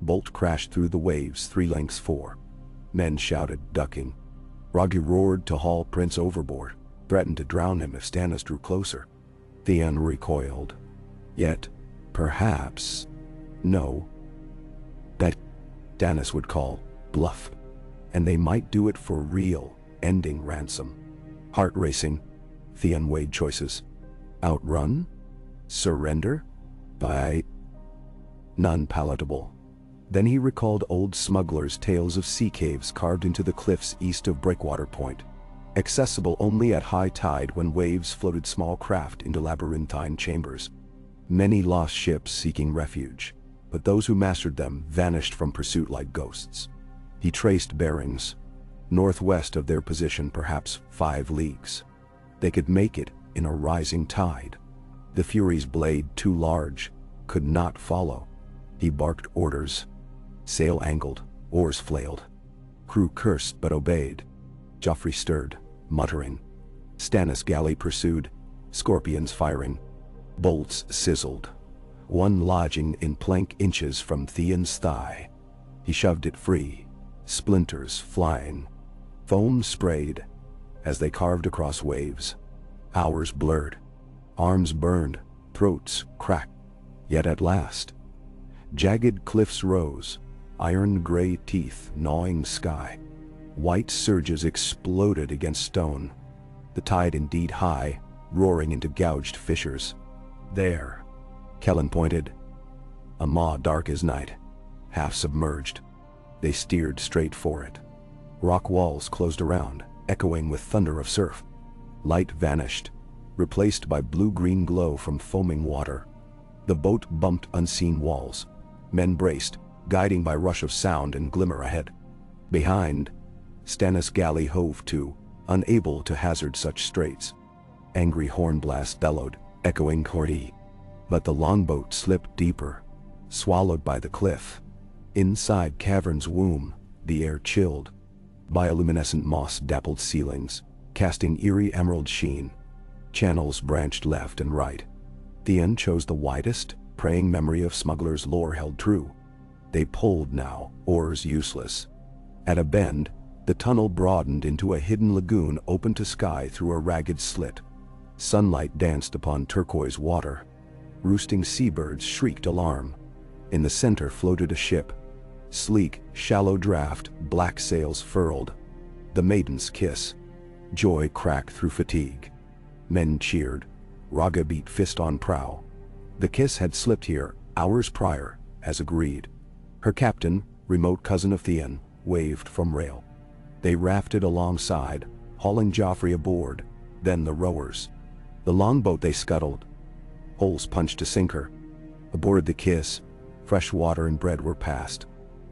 bolt crashed through the waves 3 lengths 4. Men shouted, ducking. Raggi roared to haul Prince overboard, threatened to drown him if Stannis drew closer. Theon recoiled. Yet, perhaps, no. That Stannis would call bluff. And they might do it for real, ending ransom. Heart racing, Theon weighed choices. Outrun? Surrender? By none palatable. Then he recalled old smugglers' tales of sea caves carved into the cliffs east of Breakwater Point, accessible only at high tide when waves floated small craft into labyrinthine chambers. Many lost ships seeking refuge, but those who mastered them vanished from pursuit like ghosts. He traced bearings. Northwest of their position, perhaps 5 leagues. They could make it in a rising tide. The Fury's blade, too large, could not follow. He barked orders. Sail angled, oars flailed. Crew cursed but obeyed. Joffrey stirred, muttering. Stannis' galley pursued, scorpions firing. Bolts sizzled, one lodging in plank inches from Theon's thigh. He shoved it free, splinters flying. Foam sprayed as they carved across waves. Hours blurred, arms burned, throats cracked. Yet at last, jagged cliffs rose, iron-gray teeth gnawing sky. White surges exploded against stone. The tide indeed high, roaring into gouged fissures. There, Kellen pointed. A maw dark as night, half submerged. They steered straight for it. Rock walls closed around, echoing with thunder of surf. Light vanished, replaced by blue-green glow from foaming water. The boat bumped unseen walls. Men braced, guiding by rush of sound and glimmer ahead. Behind, Stannis' galley hove to, unable to hazard such straits. Angry horn blasts bellowed, echoing Cordy. But the longboat slipped deeper, swallowed by the cliff. Inside cavern's womb, the air chilled. Bioluminescent moss dappled ceilings, casting eerie emerald sheen. Channels branched left and right. Theon chose the widest, praying memory of smugglers' lore held true. They pulled now, oars useless. At a bend, the tunnel broadened into a hidden lagoon open to sky through a ragged slit. Sunlight danced upon turquoise water. Roosting seabirds shrieked alarm. In the center floated a ship. Sleek, shallow draft, black sails furled. The Maiden's Kiss. Joy cracked through fatigue. Men cheered. Raggi beat fist on prow. The Kiss had slipped here, hours prior, as agreed. Her captain, remote cousin of Theon, waved from rail. They rafted alongside, hauling Joffrey aboard, then the rowers. The longboat they scuttled. Holes punched to sink her. Aboard the Kiss, fresh water and bread were passed.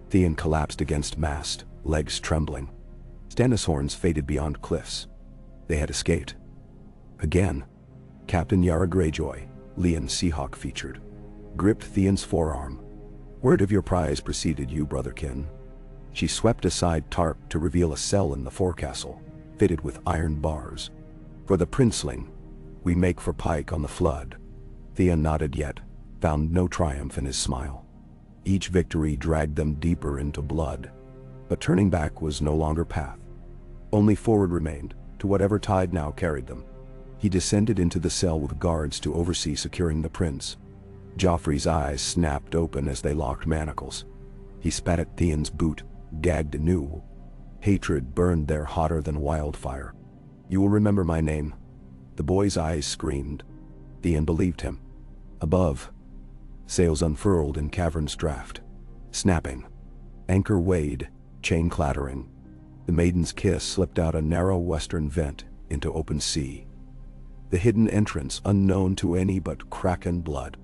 Theon collapsed against mast, legs trembling. Stannis' horns faded beyond cliffs. They had escaped. Again, Captain Yara Greyjoy, Leon Seahawk featured, gripped Theon's forearm. Word of your prize preceded you, brotherkin. She swept aside tarp to reveal a cell in the forecastle, fitted with iron bars. For the princeling, we make for pike on the flood. Theon nodded yet, found no triumph in his smile. Each victory dragged them deeper into blood, but turning back was no longer path. Only forward remained, to whatever tide now carried them. He descended into the cell with guards to oversee securing the prince. Joffrey's eyes snapped open as they locked manacles. He spat at Theon's boot, gagged anew. Hatred burned there hotter than wildfire. You will remember my name. The boy's eyes screamed. Theon believed him. Above, sails unfurled in cavern's draft, snapping. Anchor weighed, chain clattering. The Maiden's Kiss slipped out a narrow western vent into open sea. The hidden entrance unknown to any but Kraken blood.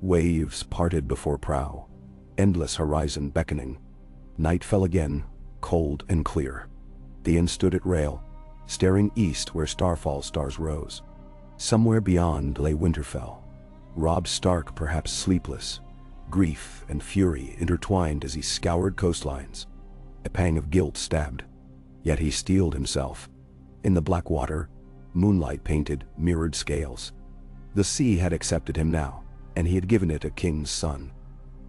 Waves parted before prow, endless horizon beckoning. Night fell again, cold and clear. Theon stood at rail, staring east where starfall stars rose. Somewhere beyond lay Winterfell. Robb Stark perhaps sleepless, grief and fury intertwined as he scoured coastlines. A pang of guilt stabbed, yet he steeled himself. In the black water, moonlight painted mirrored scales. The sea had accepted him now, and he had given it a king's son.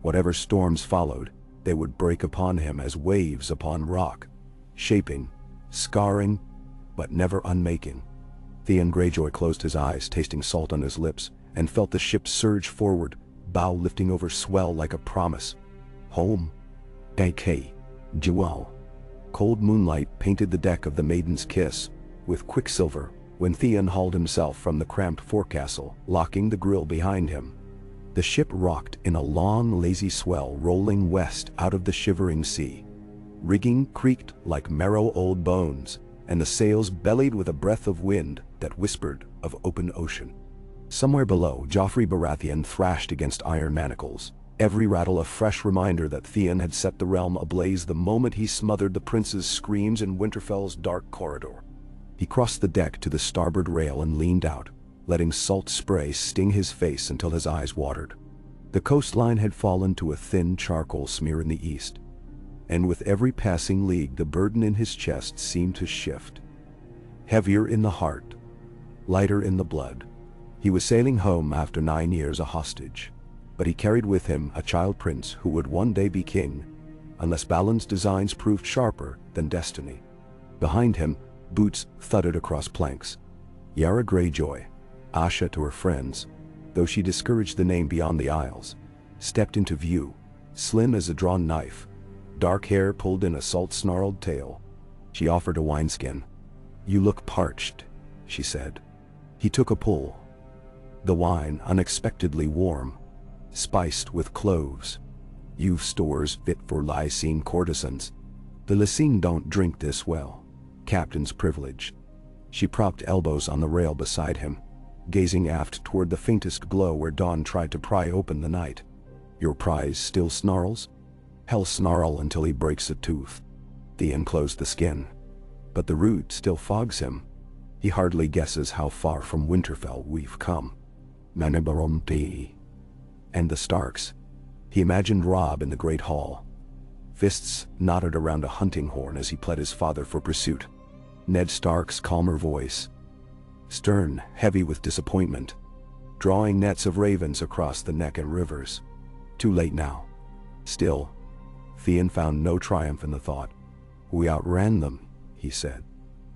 Whatever storms followed, They would break upon him as waves upon rock, shaping, scarring, but never unmaking. Theon Greyjoy closed his eyes, tasting salt on his lips, and felt the ship surge forward, bow lifting over swell like a promise. Home. A.K. Jewel. Cold moonlight painted the deck of the Maiden's Kiss with quicksilver when Theon hauled himself from the cramped forecastle, locking the grille behind him. The ship rocked in a long, lazy swell rolling west out of the shivering sea. Rigging creaked like marrow old bones, and the sails bellied with a breath of wind that whispered of open ocean. Somewhere below, Joffrey Baratheon thrashed against iron manacles, every rattle a fresh reminder that Theon had set the realm ablaze the moment he smothered the prince's screams in Winterfell's dark corridor. He crossed the deck to the starboard rail and leaned out, letting salt spray sting his face until his eyes watered. The coastline had fallen to a thin charcoal smear in the east, and with every passing league the burden in his chest seemed to shift. Heavier in the heart, lighter in the blood. He was sailing home after 9 years a hostage, but he carried with him a child prince who would one day be king, unless Balon's designs proved sharper than destiny. Behind him, boots thudded across planks. Yara Greyjoy, Asha to her friends, though she discouraged the name beyond the Isles, stepped into view, slim as a drawn knife, dark hair pulled in a salt-snarled tail. She offered a wineskin. "You look parched," she said. He took a pull. The wine unexpectedly warm, spiced with cloves. "You've stores fit for Lysine courtesans. The Lysine don't drink this well. Captain's privilege." She propped elbows on the rail beside him, gazing aft toward the faintest glow where dawn tried to pry open the night. "Your prize still snarls?" "Hell snarl until he breaks a tooth." Theon closed the skin. "But the root still fogs him. He hardly guesses how far from Winterfell we've come." Manibaronti. And the Starks. He imagined Robb in the great hall. Fists knotted around a hunting horn as he pled his father for pursuit. Ned Stark's calmer voice, stern, heavy with disappointment, drawing nets of ravens across the neck and rivers. Too late now. Still, Theon found no triumph in the thought. "We outran them," he said.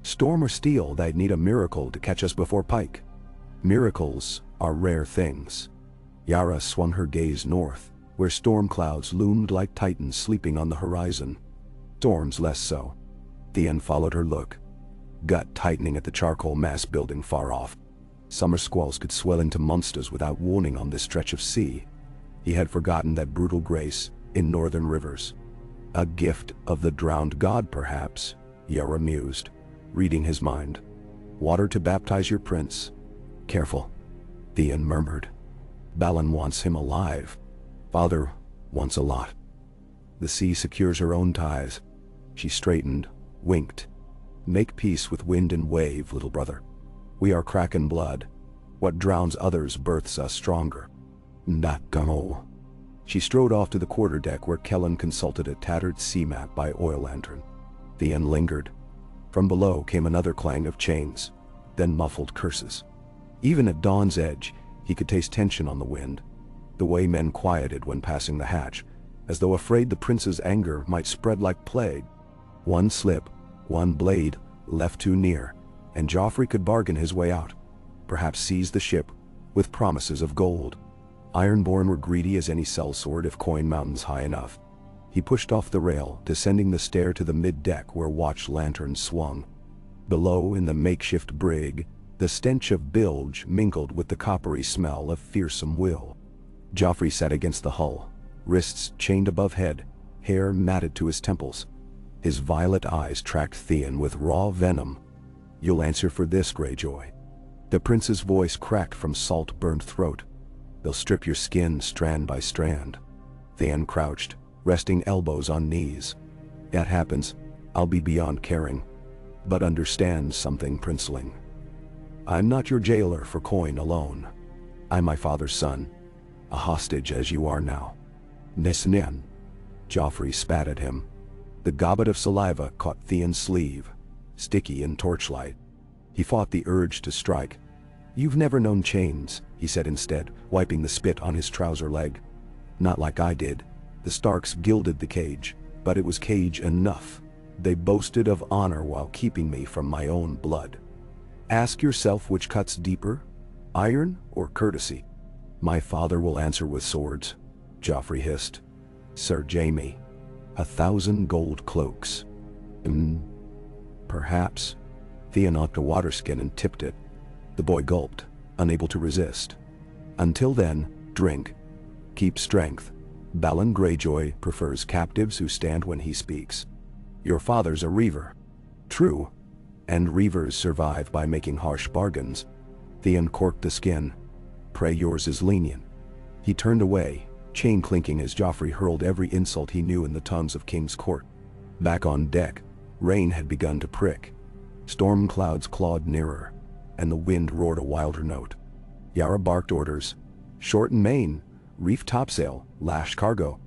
"Storm or steel, they'd need a miracle to catch us before Pike. Miracles are rare things." Yara swung her gaze north, where storm clouds loomed like titans sleeping on the horizon. Storms less so. Theon followed her look, gut tightening at the charcoal mass building far off. Summer squalls could swell into monsters without warning on this stretch of sea. He had forgotten that brutal grace in northern rivers. A gift of the drowned god, perhaps, Yara mused, reading his mind. "Water to baptize your prince. Careful," Theon murmured. "Balon wants him alive. Father wants a lot." "The sea secures her own ties." She straightened, winked. "Make peace with wind and wave, little brother. We are Kraken blood. What drowns others births us stronger." "Nakamo." She strode off to the quarterdeck where Kellen consulted a tattered sea map by oil lantern. Theon lingered. From below came another clang of chains, then muffled curses. Even at dawn's edge, he could taste tension on the wind, the way men quieted when passing the hatch, as though afraid the prince's anger might spread like plague. One slip, one blade, left too near, and Joffrey could bargain his way out, perhaps seize the ship, with promises of gold. Ironborn were greedy as any sellsword if coin mountains high enough. He pushed off the rail, descending the stair to the mid-deck where watch lanterns swung. Below, in the makeshift brig, the stench of bilge mingled with the coppery smell of fearsome will. Joffrey sat against the hull, wrists chained above head, hair matted to his temples. His violet eyes tracked Theon with raw venom. "You'll answer for this, Greyjoy." The prince's voice cracked from salt-burned throat. "They'll strip your skin strand by strand." Theon crouched, resting elbows on knees. "That happens, I'll be beyond caring. But understand something, princeling. I'm not your jailer for coin alone. I'm my father's son, a hostage as you are now." "Nesnian." Joffrey spat at him. The gobbet of saliva caught Theon's sleeve, sticky in torchlight. He fought the urge to strike. "You've never known chains," he said instead, wiping the spit on his trouser leg. "Not like I did. The Starks gilded the cage, but it was cage enough. They boasted of honor while keeping me from my own blood. Ask yourself which cuts deeper, iron or courtesy. My father will answer with swords, Joffrey hissed. Sir Jaime, 1,000 gold cloaks. Perhaps. Theon knocked a water skin and tipped it. The boy gulped, unable to resist. Until then, drink. Keep strength. Balon Greyjoy prefers captives who stand when he speaks. Your father's a reaver. True. And reavers survive by making harsh bargains. Theon corked the skin. Pray yours is lenient. He turned away, chain clinking as Joffrey hurled every insult he knew in the tongues of King's Court. Back on deck, rain had begun to prick. Storm clouds clawed nearer, and the wind roared a wilder note. Yara barked orders. Shorten main, reef topsail, lash cargo.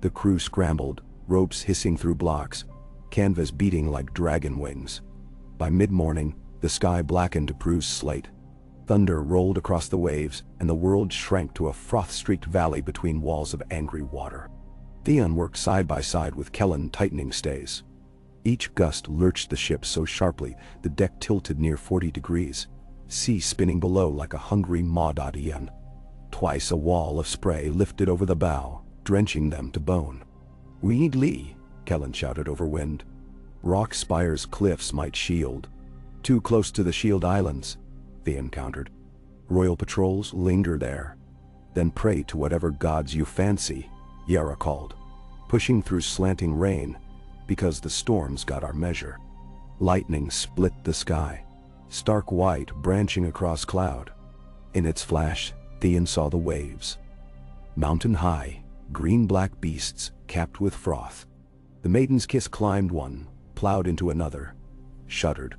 The crew scrambled, ropes hissing through blocks, canvas beating like dragon wings. By mid-morning, the sky blackened to Prue's slate. Thunder rolled across the waves, and the world shrank to a froth-streaked valley between walls of angry water. Theon worked side by side with Kellen, tightening stays. Each gust lurched the ship so sharply the deck tilted near 40 degrees, sea spinning below like a hungry Maudadian. Twice a wall of spray lifted over the bow, drenching them to bone. We need lee, Kellen shouted over wind. Rock Spire's cliffs might shield. Too close to the shield islands, Theon countered. Royal patrols linger there. Then pray to whatever gods you fancy, Yara called, pushing through slanting rain, because the storms got our measure. Lightning split the sky, stark white branching across cloud. In its flash, Theon saw the waves. Mountain high, green-black beasts capped with froth. The Maiden's Kiss climbed one, plowed into another, shuddered.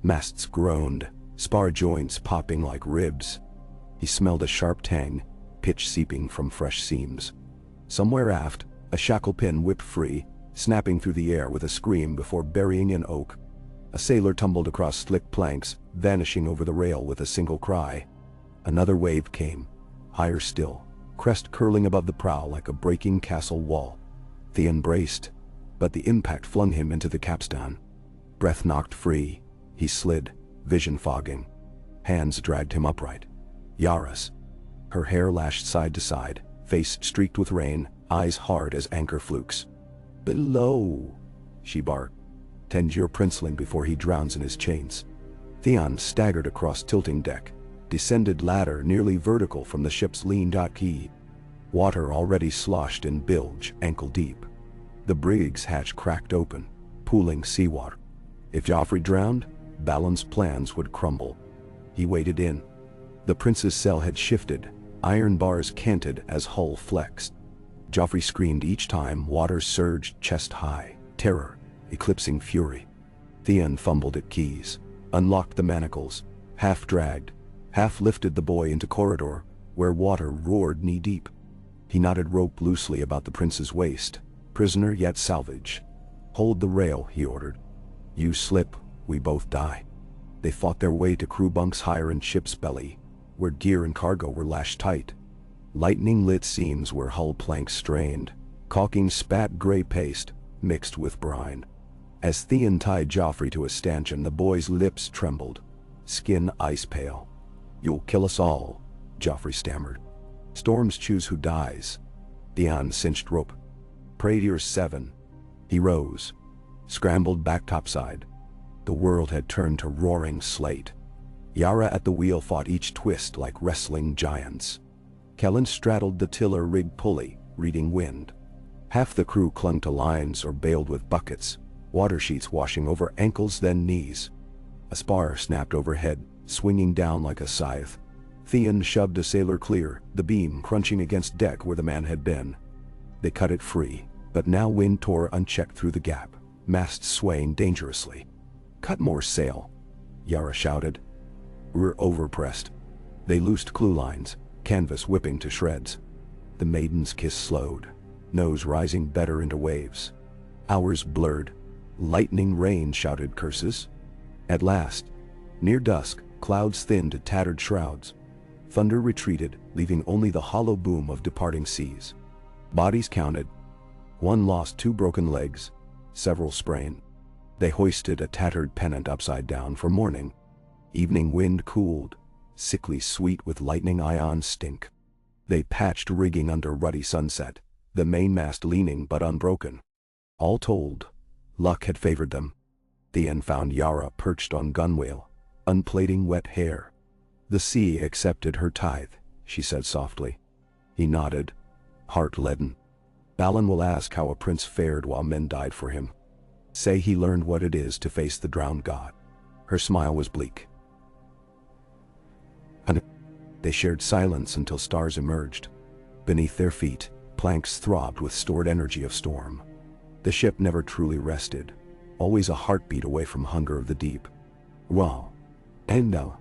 Masts groaned, spar joints popping like ribs. He smelled a sharp tang, pitch seeping from fresh seams. Somewhere aft, a shackle pin whipped free, snapping through the air with a scream before burying in oak. A sailor tumbled across slick planks, vanishing over the rail with a single cry. Another wave came, higher still, crest curling above the prow like a breaking castle wall. Theon braced, but the impact flung him into the capstan. Breath knocked free, he slid, vision fogging. Hands dragged him upright. Yara's. Her hair lashed side to side, face streaked with rain, eyes hard as anchor flukes. Below, she barked. Tend your princeling before he drowns in his chains. Theon staggered across tilting deck, descended ladder nearly vertical from the ship's lean quay. Water already sloshed in bilge, ankle deep. The brig's hatch cracked open, pooling seawater. If Joffrey drowned, Balon's plans would crumble. He waded in. The prince's cell had shifted, iron bars canted as hull flexed. Joffrey screamed each time water surged chest high, terror, eclipsing fury. Theon fumbled at keys, unlocked the manacles, half dragged, half lifted the boy into corridor, where water roared knee-deep. He knotted rope loosely about the prince's waist, prisoner yet salvage. Hold the rail, he ordered. You slip, we both die. They fought their way to crew bunks higher in ship's belly, where gear and cargo were lashed tight. Lightning-lit seams where hull planks strained, caulking spat gray paste, mixed with brine. As Theon tied Joffrey to a stanchion, the boy's lips trembled, skin ice-pale. You'll kill us all, Joffrey stammered. Storms choose who dies. Theon cinched rope. Pray to your 7. He rose, scrambled back topside. The world had turned to roaring slate. Yara at the wheel fought each twist like wrestling giants. Kellen straddled the tiller rig pulley, reading wind. Half the crew clung to lines or bailed with buckets, water sheets washing over ankles then knees. A spar snapped overhead, swinging down like a scythe. Theon shoved a sailor clear, the beam crunching against deck where the man had been. They cut it free, but now wind tore unchecked through the gap, masts swaying dangerously. Cut more sail, Yara shouted. We're overpressed. They loosed clewlines, canvas whipping to shreds. The Maiden's Kiss slowed, nose rising better into waves. Hours blurred. Lightning rain shouted curses. At last, near dusk, clouds thinned to tattered shrouds. Thunder retreated, leaving only the hollow boom of departing seas. Bodies counted, One lost 2 broken legs, several sprained. They hoisted a tattered pennant upside down for mourning. Evening wind cooled, sickly sweet with lightning ion stink. They patched rigging under ruddy sunset, the mainmast leaning but unbroken. All told, luck had favored them. Theon found Yara perched on gunwale, unplaiting wet hair. "The sea accepted her tithe," she said softly. He nodded, heart leaden. "Balon will ask how a prince fared while men died for him. Say he learned what it is to face the drowned god." Her smile was bleak. They shared silence until stars emerged. Beneath their feet, planks throbbed with stored energy of storm. The ship never truly rested, always a heartbeat away from hunger of the deep. Well, and now,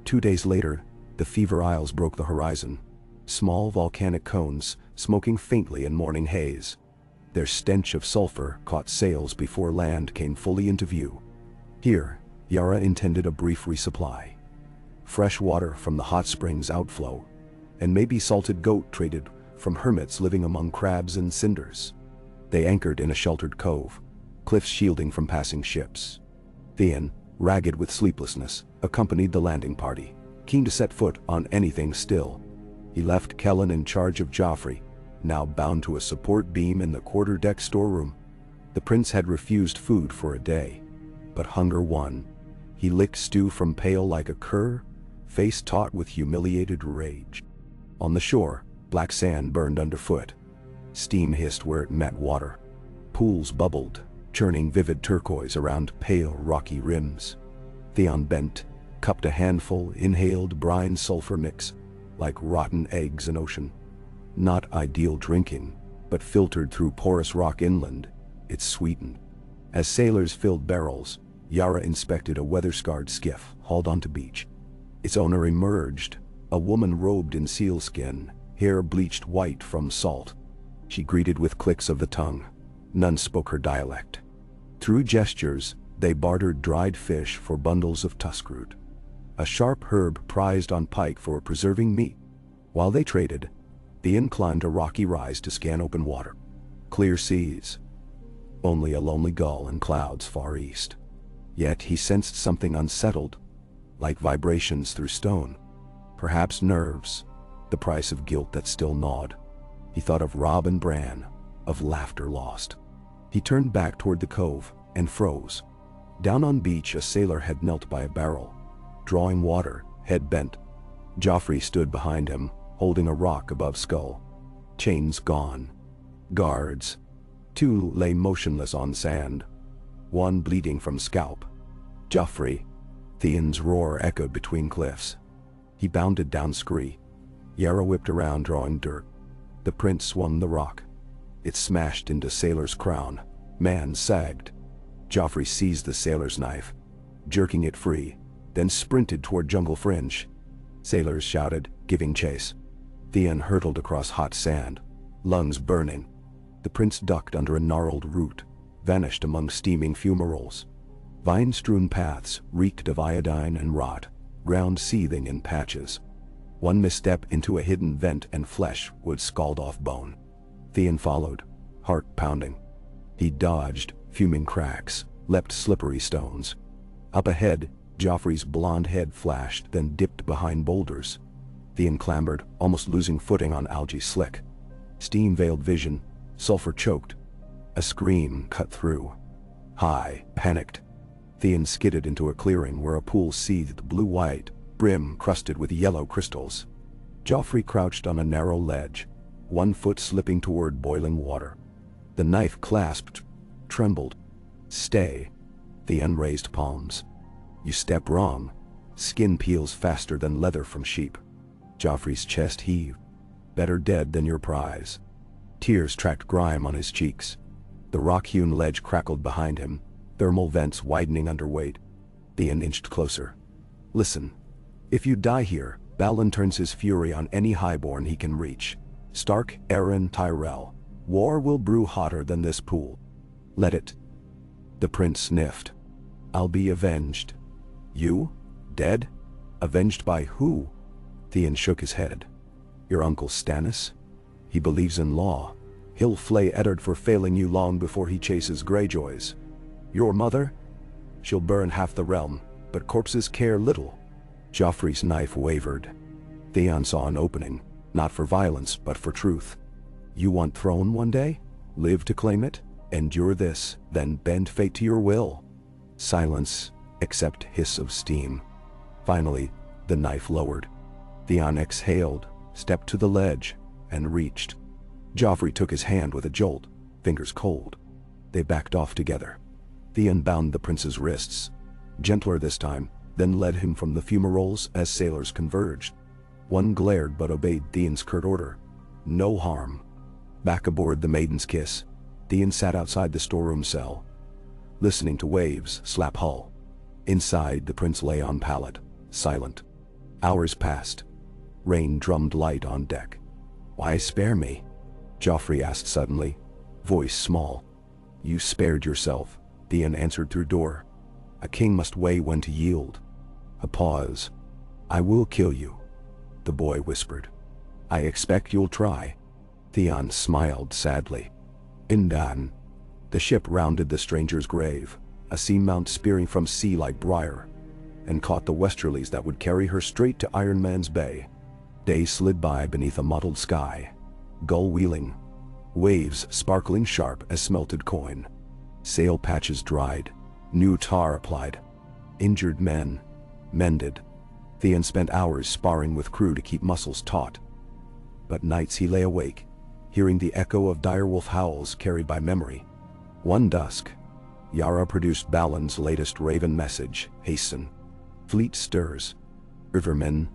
2 days later, the Fever Isles broke the horizon. Small volcanic cones, smoking faintly in morning haze. Their stench of sulfur caught sails before land came fully into view. Here, Yara intended a brief resupply. Fresh water from the hot springs outflow, and maybe salted goat traded from hermits living among crabs and cinders. They anchored in a sheltered cove, cliffs shielding from passing ships. Theon, ragged with sleeplessness, accompanied the landing party, keen to set foot on anything still. He left Kellen in charge of Joffrey, now bound to a support beam in the quarterdeck storeroom. The prince had refused food for a day, but hunger won. He licked stew from pail like a cur, face taut with humiliated rage. On the shore, black sand burned underfoot. Steam hissed where it met water. Pools bubbled, churning vivid turquoise around pale, rocky rims. Theon bent, cupped a handful, inhaled brine sulfur mix, like rotten eggs in ocean. Not ideal drinking, but filtered through porous rock inland, it sweetened. As sailors filled barrels, Yara inspected a weather-scarred skiff hauled onto beach. Its owner emerged, a woman robed in sealskin, hair bleached white from salt. She greeted with clicks of the tongue. None spoke her dialect. Through gestures, they bartered dried fish for bundles of tuskroot, a sharp herb prized on pike for preserving meat. While they traded, Theon climbed a rocky rise to scan open water. Clear seas. Only a lonely gull in clouds far east. Yet he sensed something unsettled, like vibrations through stone. Perhaps nerves, the price of guilt that still gnawed. He thought of Robb and Bran, of laughter lost. He turned back toward the cove and froze. Down on beach, a sailor had knelt by a barrel, drawing water, head bent. Joffrey stood behind him, holding a rock above skull. Chains gone. Guards. 2 lay motionless on sand, one bleeding from scalp. Joffrey. Theon's roar echoed between cliffs. He bounded down scree. Yara whipped around, drawing dirt. The prince swung the rock. It smashed into sailor's crown. Man sagged. Joffrey seized the sailor's knife, jerking it free, then sprinted toward jungle fringe. Sailors shouted, giving chase. Theon hurtled across hot sand, lungs burning. The prince ducked under a gnarled root, vanished among steaming fumaroles. Vine-strewn paths reeked of iodine and rot, ground seething in patches. One misstep into a hidden vent and flesh would scald off bone. Theon followed, heart pounding. He dodged fuming cracks, leapt slippery stones. Up ahead, Joffrey's blonde head flashed, then dipped behind boulders. Theon clambered, almost losing footing on algae slick. Steam veiled vision, sulfur choked. A scream cut through. High, panicked. Theon skidded into a clearing where a pool seethed blue-white, brim crusted with yellow crystals. Joffrey crouched on a narrow ledge, one foot slipping toward boiling water. The knife clasped, trembled. "Stay." Theon raised palms. "You step wrong. Skin peels faster than leather from sheep." Joffrey's chest heaved. "Better dead than your prize." Tears tracked grime on his cheeks. The rock-hewn ledge crackled behind him, thermal vents widening under weight. Theon inched closer. "Listen. If you die here, Balon turns his fury on any highborn he can reach. Stark, Arryn, Tyrell. War will brew hotter than this pool. Let it." The prince sniffed. "I'll be avenged." "You? Dead? Avenged by who?" Theon shook his head. "Your uncle Stannis? He believes in law. He'll flay Eddard for failing you long before he chases Greyjoys. Your mother? She'll burn half the realm, but corpses care little. Joffrey's knife wavered. Theon saw an opening, not for violence, but for truth. You want throne one day? Live to claim it? Endure this, then bend fate to your will. Silence, except hiss of steam. Finally, the knife lowered. Theon exhaled, stepped to the ledge, and reached. Joffrey took his hand with a jolt, fingers cold. They backed off together. Theon bound the prince's wrists, gentler this time, then led him from the fumaroles as sailors converged. One glared but obeyed Theon's curt order. No harm. Back aboard the Maiden's Kiss, Theon sat outside the storeroom cell, listening to waves slap hull. Inside, the prince lay on pallet, silent. Hours passed. Rain drummed light on deck. Why spare me? Joffrey asked suddenly, voice small. You spared yourself, Theon answered through door. A king must weigh when to yield. A pause. I will kill you, the boy whispered. I expect you'll try. Theon smiled sadly. Indan. The ship rounded the stranger's grave, a seamount spearing from sea like briar, and caught the westerlies that would carry her straight to Iron Man's Bay. Days slid by beneath a mottled sky, gull wheeling, waves sparkling sharp as smelted coin. Sail patches dried, new tar applied. Injured men, mended. Theon spent hours sparring with crew to keep muscles taut. But nights he lay awake, hearing the echo of direwolf howls carried by memory. One dusk, Yara produced Balon's latest raven message, hasten. Fleet stirs. Rivermen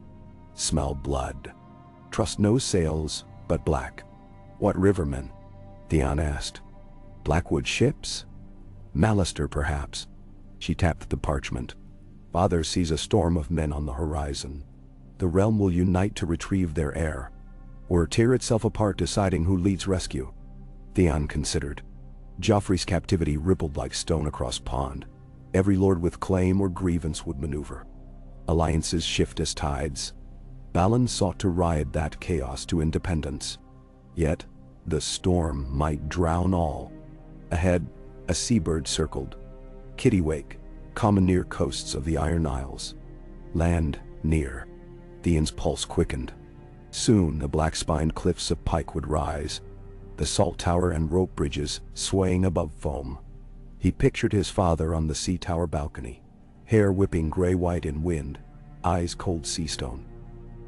smell blood. Trust no sails, but black. What rivermen? Theon asked. Blackwood ships? Mallister, perhaps. She tapped the parchment. Father sees a storm of men on the horizon. The realm will unite to retrieve their heir, or tear itself apart deciding who leads rescue. Theon considered. Joffrey's captivity rippled like stone across pond. Every lord with claim or grievance would maneuver. Alliances shift as tides. Balon sought to ride that chaos to independence. Yet, the storm might drown all. Ahead, a seabird circled. Kittiwake, common near coasts of the Iron Isles. Land near. Theon's pulse quickened. Soon the black-spined cliffs of Pike would rise, the salt tower and rope bridges swaying above foam. He pictured his father on the sea tower balcony, hair whipping gray-white in wind, eyes cold sea stone.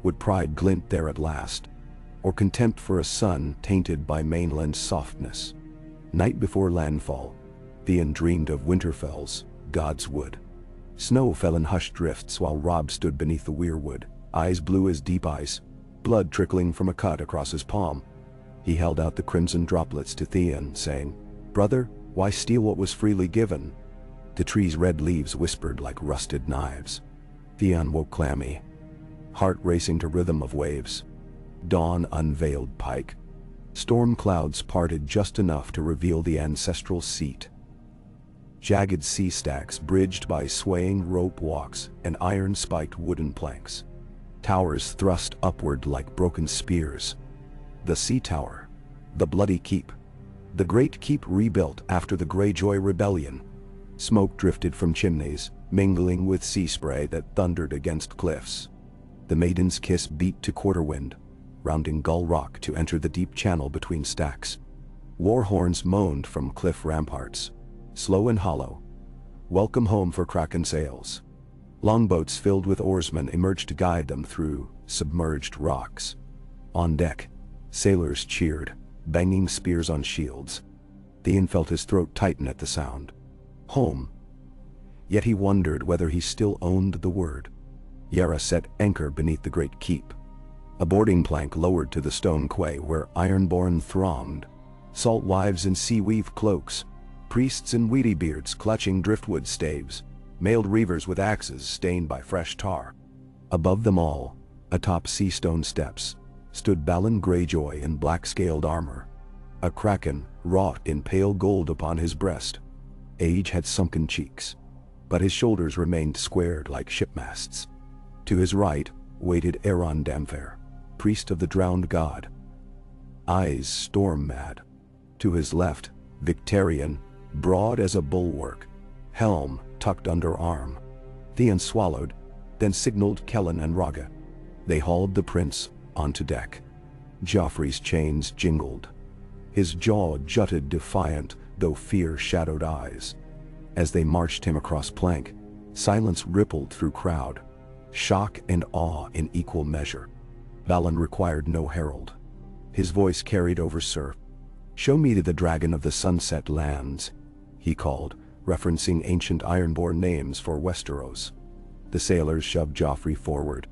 Would pride glint there at last, or contempt for a son tainted by mainland's softness? Night before landfall, Theon dreamed of Winterfell's God's Wood. Snow fell in hushed drifts while Robb stood beneath the weirwood, eyes blue as deep ice, blood trickling from a cut across his palm. He held out the crimson droplets to Theon, saying, Brother, why steal what was freely given? The tree's red leaves whispered like rusted knives. Theon woke clammy, heart racing to rhythm of waves. Dawn unveiled Pike. Storm clouds parted just enough to reveal the ancestral seat. Jagged sea stacks bridged by swaying rope walks and iron-spiked wooden planks. Towers thrust upward like broken spears. The sea tower, the bloody keep. The great keep rebuilt after the Greyjoy rebellion. Smoke drifted from chimneys, mingling with sea spray that thundered against cliffs. The Maiden's Kiss beat to quarter wind, rounding Gull Rock to enter the deep channel between stacks. War horns moaned from cliff ramparts, slow and hollow. Welcome home for Kraken sails. Longboats filled with oarsmen emerged to guide them through submerged rocks. On deck, sailors cheered, banging spears on shields. Theon felt his throat tighten at the sound. Home. Yet he wondered whether he still owned the word. Yara set anchor beneath the great keep. A boarding plank lowered to the stone quay where ironborn thronged. Salt wives in sea-weave cloaks, priests in weedy beards clutching driftwood staves, mailed reavers with axes stained by fresh tar. Above them all, atop sea stone steps, stood Balon Greyjoy in black-scaled armor, a kraken wrought in pale gold upon his breast. Age had sunken cheeks, but his shoulders remained squared like shipmasts. To his right waited Aeron Damfair, priest of the drowned god. Eyes storm-mad, To his left, Victarion, broad as a bulwark, helm tucked under arm. Theon swallowed, then signaled Kellen and Raga. They hauled the prince onto deck. Joffrey's chains jingled. His jaw jutted defiant, though fear-shadowed eyes. As they marched him across plank, silence rippled through crowd, shock and awe in equal measure. Balon required no herald. His voice carried over surf. "Show me the dragon of the sunset lands," he called, referencing ancient Ironborn names for Westeros. The sailors shoved Joffrey forward.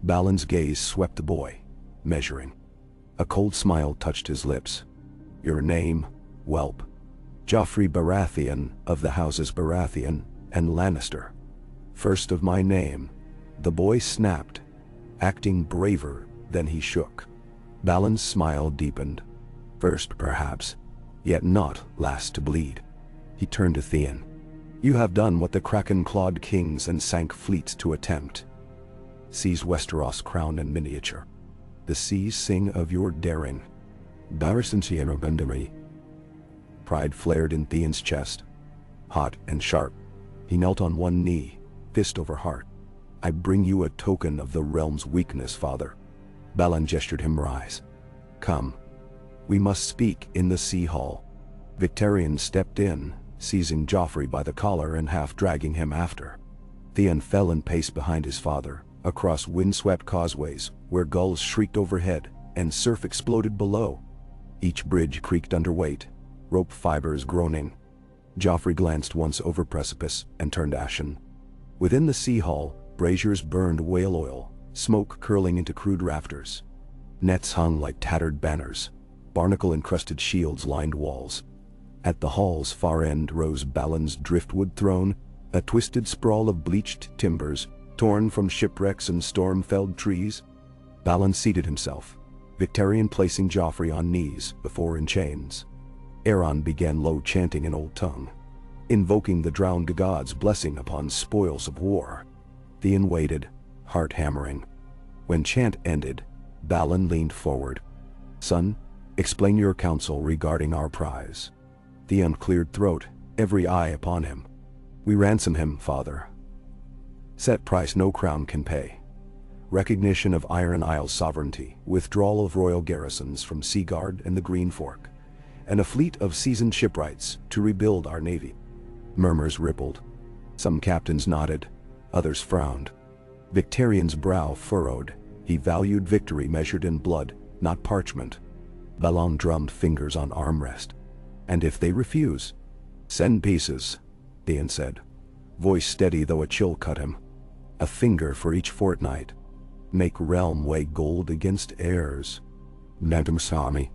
Balon's gaze swept the boy, measuring. A cold smile touched his lips. "Your name, whelp?" "Joffrey Baratheon of the houses Baratheon and Lannister." "First of my name," the boy snapped, acting braver than he shook. Balon's smile deepened. "First perhaps, yet not last to bleed." He turned to Theon. "You have done what the Kraken clawed kings and sank fleets to attempt. Seize Westeros crown in miniature. The seas sing of your daring." Pride flared in Theon's chest, hot and sharp. He knelt on one knee, fist over heart. "I bring you a token of the realm's weakness, father." Balon gestured him rise. "Come. We must speak in the sea hall." Victarion stepped in, seizing Joffrey by the collar and half dragging him after. Theon fell and paced behind his father, across windswept causeways where gulls shrieked overhead and surf exploded below. Each bridge creaked under weight, rope fibers groaning. Joffrey glanced once over precipice and turned ashen. Within the sea hall, braziers burned whale oil, smoke curling into crude rafters. Nets hung like tattered banners. Barnacle-encrusted shields lined walls. At the hall's far end rose Balon's driftwood throne, a twisted sprawl of bleached timbers, torn from shipwrecks and storm-felled trees. Balon seated himself, Victarion placing Joffrey on knees before in chains. Aeron began low chanting in Old Tongue, invoking the drowned god's blessing upon spoils of war. Theon waited, heart hammering. When chant ended, Balon leaned forward. "Son, explain your counsel regarding our prize." Theon cleared throat, every eye upon him. "We ransom him, father. Set price no crown can pay. Recognition of Iron Isle's sovereignty, withdrawal of royal garrisons from Seaguard and the Green Fork, and a fleet of seasoned shipwrights to rebuild our navy." Murmurs rippled. Some captains nodded, others frowned. Victarion's brow furrowed. He valued victory measured in blood, not parchment. Balon drummed fingers on armrest. "And if they refuse?" "Send pieces," Theon said, voice steady though a chill cut him. "A finger for each fortnight. Make realm weigh gold against heirs." "Madam Sami."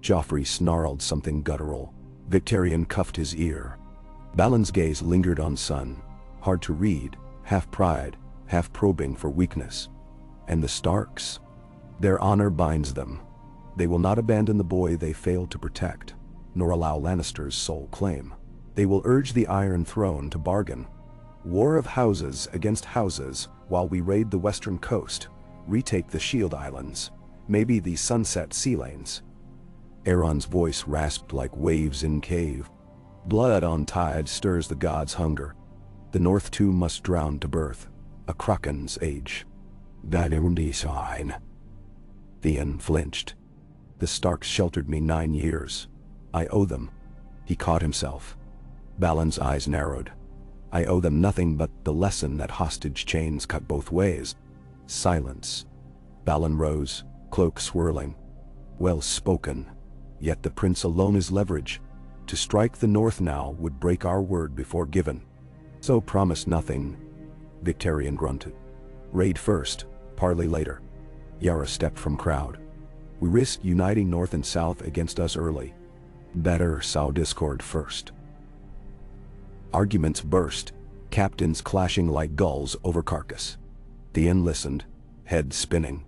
Joffrey snarled something guttural. Victarion cuffed his ear. Balon's gaze lingered on son, hard to read, half pride, half probing for weakness. "And the Starks? Their honor binds them. They will not abandon the boy they failed to protect, nor allow Lannister's sole claim. They will urge the Iron Throne to bargain. War of houses against houses while we raid the western coast, retake the Shield Islands, maybe the Sunset Sea Lanes." Aeron's voice rasped like waves in cave. "Blood on tide stirs the gods' hunger. The North too must drown to birth a Kraken's age." "Sign." Theon flinched. "The Starks sheltered me 9 years. I owe them." He caught himself. Balon's eyes narrowed. "I owe them nothing but the lesson that hostage chains cut both ways." Silence. Balon rose, cloak swirling. "Well spoken. Yet the prince alone is leverage. To strike the north now would break our word before given. So promise nothing." Victarion grunted. "Raid first, parley later." Yara stepped from crowd. "We risk uniting north and south against us early. Better sow discord first." Arguments burst, captains clashing like gulls over carcass. Theon listened, head spinning.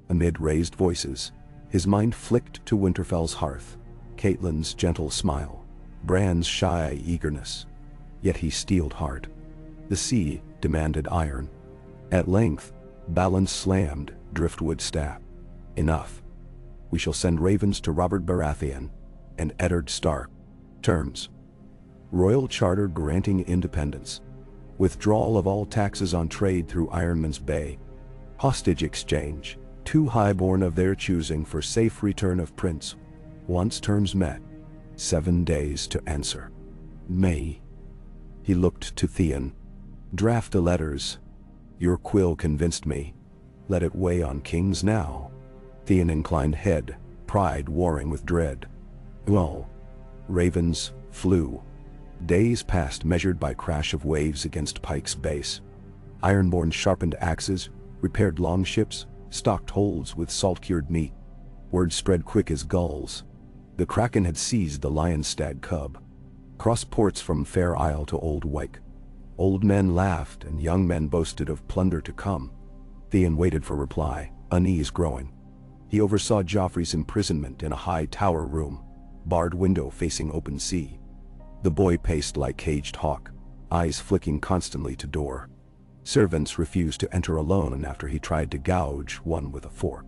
Amid raised voices, his mind flicked to Winterfell's hearth, Catelyn's gentle smile, Bran's shy eagerness. Yet he steeled heart. The sea demanded iron. At length, Balon slammed driftwood staff. "Enough. We shall send ravens to Robert Baratheon. and Eddard Stark. Terms: Royal Charter granting independence. Withdrawal of all taxes on trade through Ironman's Bay. Hostage exchange. 2 highborn of their choosing for safe return of prince. Once terms met. 7 days to answer. May. He looked to Theon. Draft the letters. Your quill convinced me. Let it weigh on kings now. Theon inclined head, pride warring with dread. Well. Ravens flew. Days passed measured by crash of waves against Pike's base. Ironborn sharpened axes, repaired longships, stocked holds with salt-cured meat. Word spread quick as gulls. The Kraken had seized the lion stag cub. Cross ports from Fair Isle to Old Wyke. Old men laughed and young men boasted of plunder to come. Theon waited for reply, unease growing. He oversaw Joffrey's imprisonment in a high tower room, barred window facing open sea. The boy paced like caged hawk, eyes flicking constantly to door. Servants refused to enter alone after he tried to gouge one with a fork.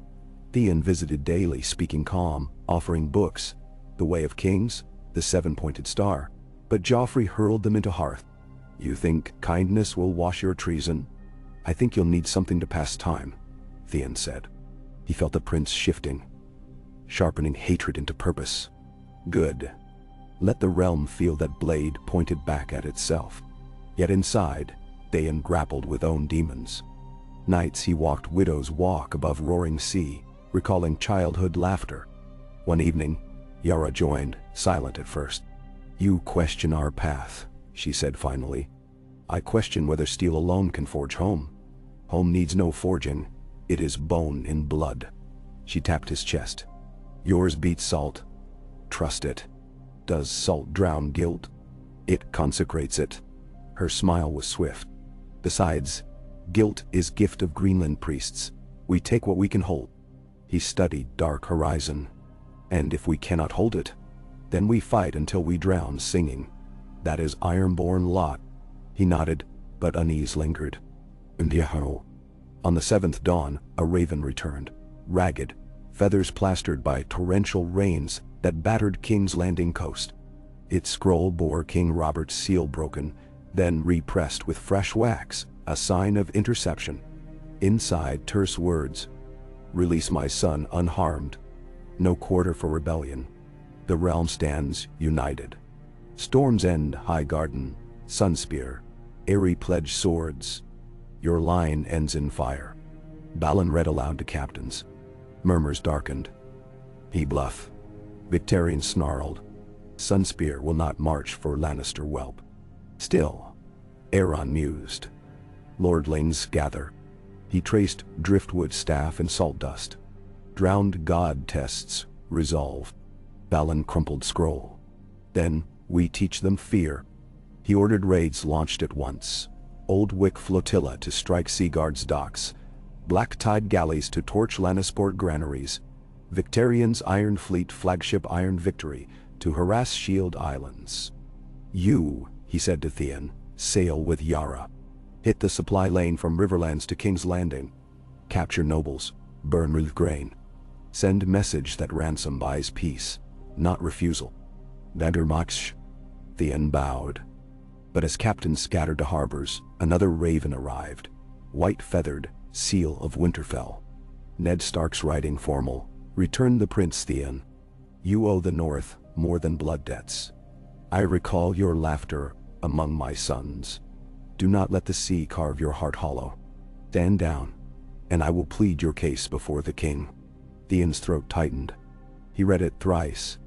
Theon visited daily, speaking calm, offering books, The Way of Kings, The Seven-Pointed Star, but Joffrey hurled them into hearth. You think kindness will wash your treason? I think you'll need something to pass time, Theon said. He felt the prince shifting, sharpening hatred into purpose. Good. Let the realm feel that blade pointed back at itself. Yet inside, Theon grappled with own demons. Nights he walked Widow's Walk above roaring sea, recalling childhood laughter. One evening, Yara joined, silent at first. You question our path, she said finally. I question whether steel alone can forge home. Home needs no forging. It is bone in blood. She tapped his chest. Yours beats salt. Trust it. Does salt drown guilt? It consecrates it. Her smile was swift. Besides, guilt is gift of Greenland priests. We take what we can hold. He studied dark horizon. And if we cannot hold it, then we fight until we drown singing. That is ironborn lot. He nodded, but unease lingered. On the 7th dawn, a raven returned, ragged, feathers plastered by torrential rains that battered King's Landing coast. Its scroll bore King Robert's seal broken, then repressed with fresh wax, a sign of interception. Inside, terse words. Release my son unharmed. No quarter for rebellion. The realm stands united. Storm's End, High Garden, Sunspear, Airy pledge swords. Your line ends in fire. Balon read aloud to captains. Murmurs darkened. He bluff. Victarion snarled. Sunspear will not march for Lannister whelp. Still, Aeron mused. Lordlings gather. He traced driftwood staff and salt dust. Drowned god tests, resolve. Balon crumpled scroll. Then, we teach them fear. He ordered raids launched at once. Old Wyke flotilla to strike Seaguard's docks. Black Tide galleys to torch Lannisport granaries. Victarion's Iron Fleet flagship Iron Victory to harass Shield Islands. You, he said to Theon, sail with Yara. Hit the supply lane from Riverlands to King's Landing. Capture nobles, burn with grain. Send message that ransom buys peace, not refusal. Vandermach. Theon bowed. But as captains scattered to harbors, another raven arrived. White-feathered, seal of Winterfell. Ned Stark's writing formal. Return the prince, Theon. You owe the North more than blood debts. I recall your laughter among my sons. Do not let the sea carve your heart hollow. Stand down, and I will plead your case before the king. Theon's throat tightened. He read it thrice,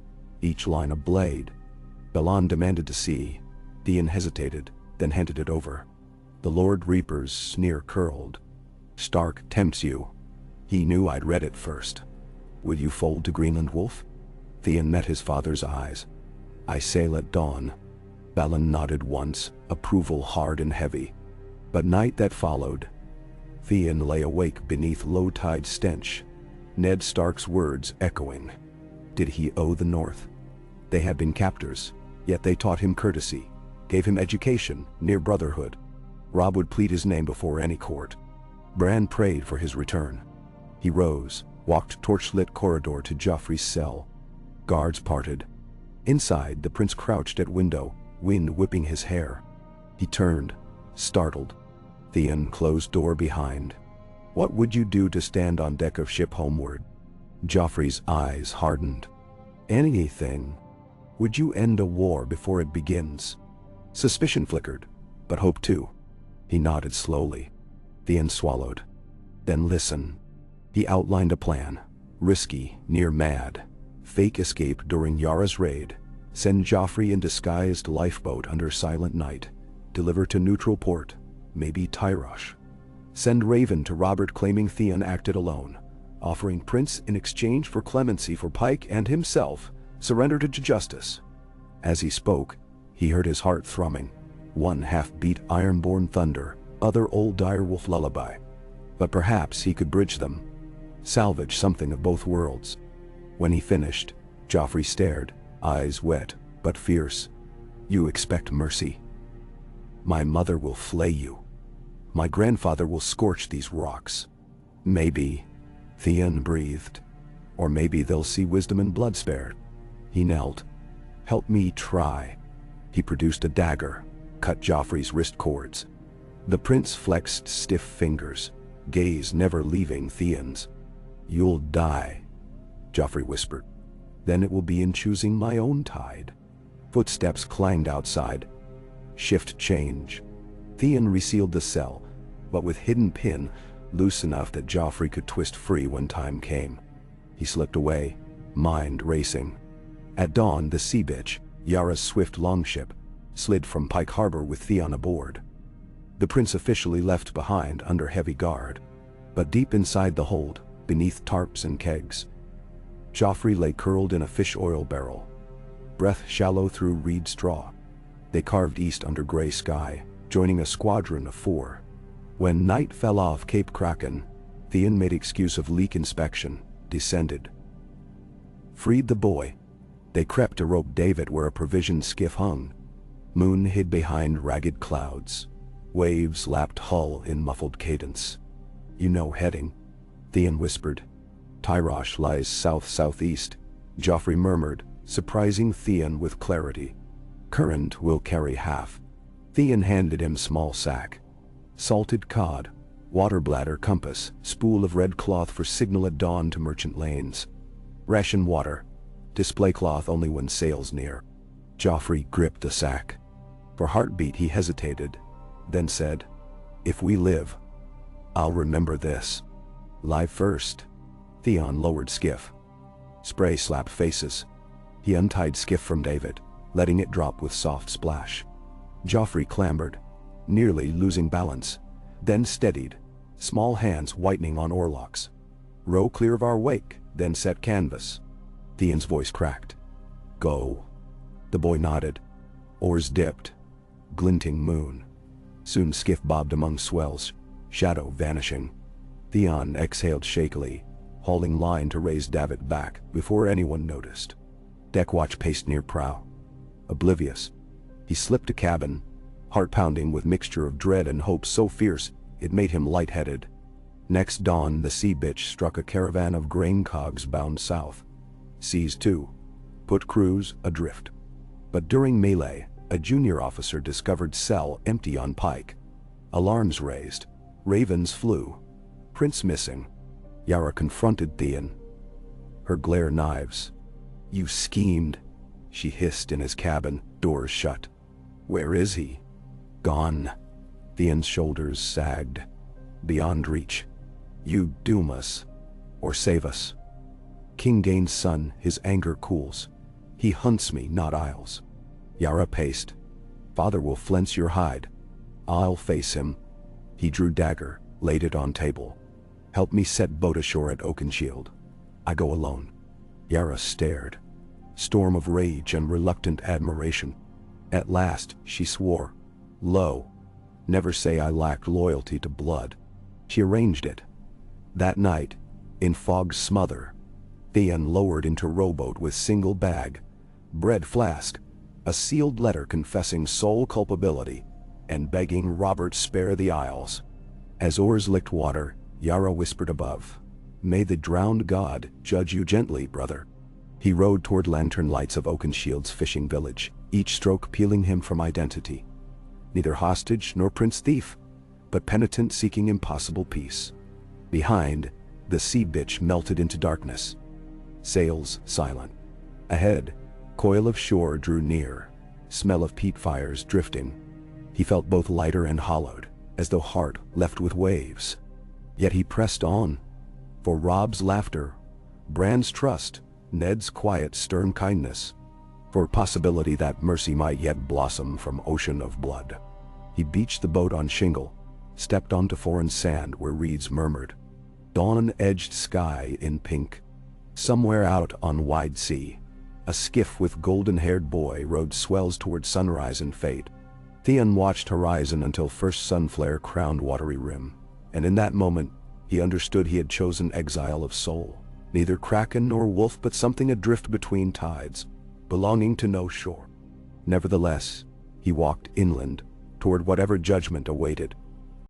each line a blade. Balon demanded to see. Theon hesitated, then handed it over. The Lord Reaper's sneer curled. Stark tempts you. He knew I'd read it first. Will you fold to Greenland Wolf? Theon met his father's eyes. I sail at dawn. Balon nodded once, approval hard and heavy. But night that followed, Theon lay awake beneath low-tide stench, Ned Stark's words echoing. Did he owe the North? They had been captors, yet they taught him courtesy, gave him education, near brotherhood. Robb would plead his name before any court. Bran prayed for his return. He rose, walked torchlit corridor to Joffrey's cell. Guards parted. Inside, the prince crouched at window, wind whipping his hair. He turned, startled. Theon closed door behind. What would you do to stand on deck of ship homeward? Joffrey's eyes hardened. Anything. Would you end a war before it begins? Suspicion flickered, but hope too. He nodded slowly. Theon swallowed. Then listen. He outlined a plan. Risky, near mad. Fake escape during Yara's raid. Send Joffrey in disguised lifeboat under silent night. Deliver to neutral port, maybe Tyrosh. Send Raven to Robert claiming Theon acted alone. Offering Prince in exchange for clemency for Pike and himself, surrender to justice. As he spoke, he heard his heart thrumming. One half-beat ironborn thunder, other old direwolf lullaby. But perhaps he could bridge them. Salvage something of both worlds. When he finished, Joffrey stared, eyes wet, but fierce. You expect mercy? My mother will flay you. My grandfather will scorch these rocks. Maybe, Theon breathed. Or maybe they'll see wisdom and blood spared. He knelt. Help me try. He produced a dagger, cut Joffrey's wrist cords. The prince flexed stiff fingers, gaze never leaving Theon's. You'll die, Joffrey whispered. Then it will be in choosing my own tide. Footsteps clanged outside. Shift change. Theon resealed the cell, but with hidden pin, loose enough that Joffrey could twist free when time came. He slipped away, mind racing. At dawn, the Sea Bitch, Yara's swift longship, slid from Pike Harbor with Theon aboard. The prince officially left behind under heavy guard, but deep inside the hold, beneath tarps and kegs, Joffrey lay curled in a fish oil barrel, breath shallow through reed straw. They carved east under gray sky, joining a squadron of 4. When night fell off Cape Kraken, Theon made excuse of leak inspection, descended. Freed the boy. They crept to rope David where a provision skiff hung. Moon hid behind ragged clouds. Waves lapped hull in muffled cadence. You know heading, Theon whispered. Tyrosh lies south-southeast, Joffrey murmured, surprising Theon with clarity. Current will carry half. Theon handed him small sack. Salted cod, water bladder compass, spool of red cloth for signal at dawn to merchant lanes. Ration water, display cloth only when sails near. Joffrey gripped the sack. For heartbeat he hesitated, then said, If we live, I'll remember this. Lie first. Theon lowered skiff. Spray slapped faces. He untied skiff from David, letting it drop with soft splash. Joffrey clambered, nearly losing balance, then steadied, small hands whitening on oarlocks. Row clear of our wake, then set canvas. Theon's voice cracked. Go. The boy nodded. Oars dipped. Glinting moon. Soon skiff bobbed among swells, shadow vanishing. Theon exhaled shakily, hauling line to raise David back before anyone noticed. Deckwatch paced near prow. Oblivious. He slipped to cabin, heart pounding with mixture of dread and hope so fierce it made him lightheaded. Next dawn, the Sea Bitch struck a caravan of grain cogs bound south. Seized 2. Put crews adrift. But during melee, a junior officer discovered cell empty on Pike. Alarms raised. Ravens flew. Prince missing. Yara confronted Theon. Her glare knives. You schemed, she hissed in his cabin, doors shut. Where is he? Gone. Theon's shoulders sagged. Beyond reach. You doom us, or save us. King Dane's son, his anger cools. He hunts me, not Isles. Yara paced. Father will flense your hide. I'll face him. He drew dagger, laid it on table. Help me set boat ashore at Oakenshield. I go alone. Yara stared. Storm of rage and reluctant admiration. At last, she swore. Low. Never say I lacked loyalty to blood. She arranged it. That night, in fog's smother, Theon lowered into rowboat with single bag, bread flask, a sealed letter confessing sole culpability, and begging Robert spare the Isles. As oars licked water, Yara whispered above, May the drowned god judge you gently, brother. He He rowed toward lantern lights of Oakenshield's fishing village, each stroke peeling him from identity. Neither hostage nor prince thief, but penitent seeking impossible peace. Behind, the sea bitch melted into darkness. Sails silent. Ahead, coil of shore drew near, smell of peat fires drifting. He felt both lighter and hollowed, as though heart left with waves. Yet he pressed on. For Rob's laughter, Bran's trust, Ned's quiet stern kindness. For possibility that mercy might yet blossom from ocean of blood. He beached the boat on shingle, stepped onto foreign sand where reeds murmured. Dawn-edged sky in pink. Somewhere out on wide sea, a skiff with golden-haired boy rode swells toward sunrise and fate. Theon watched horizon until first sun flare crowned watery rim, and in that moment, he understood he had chosen exile of soul. Neither kraken nor wolf, but something adrift between tides, belonging to no shore. Nevertheless, he walked inland, toward whatever judgment awaited.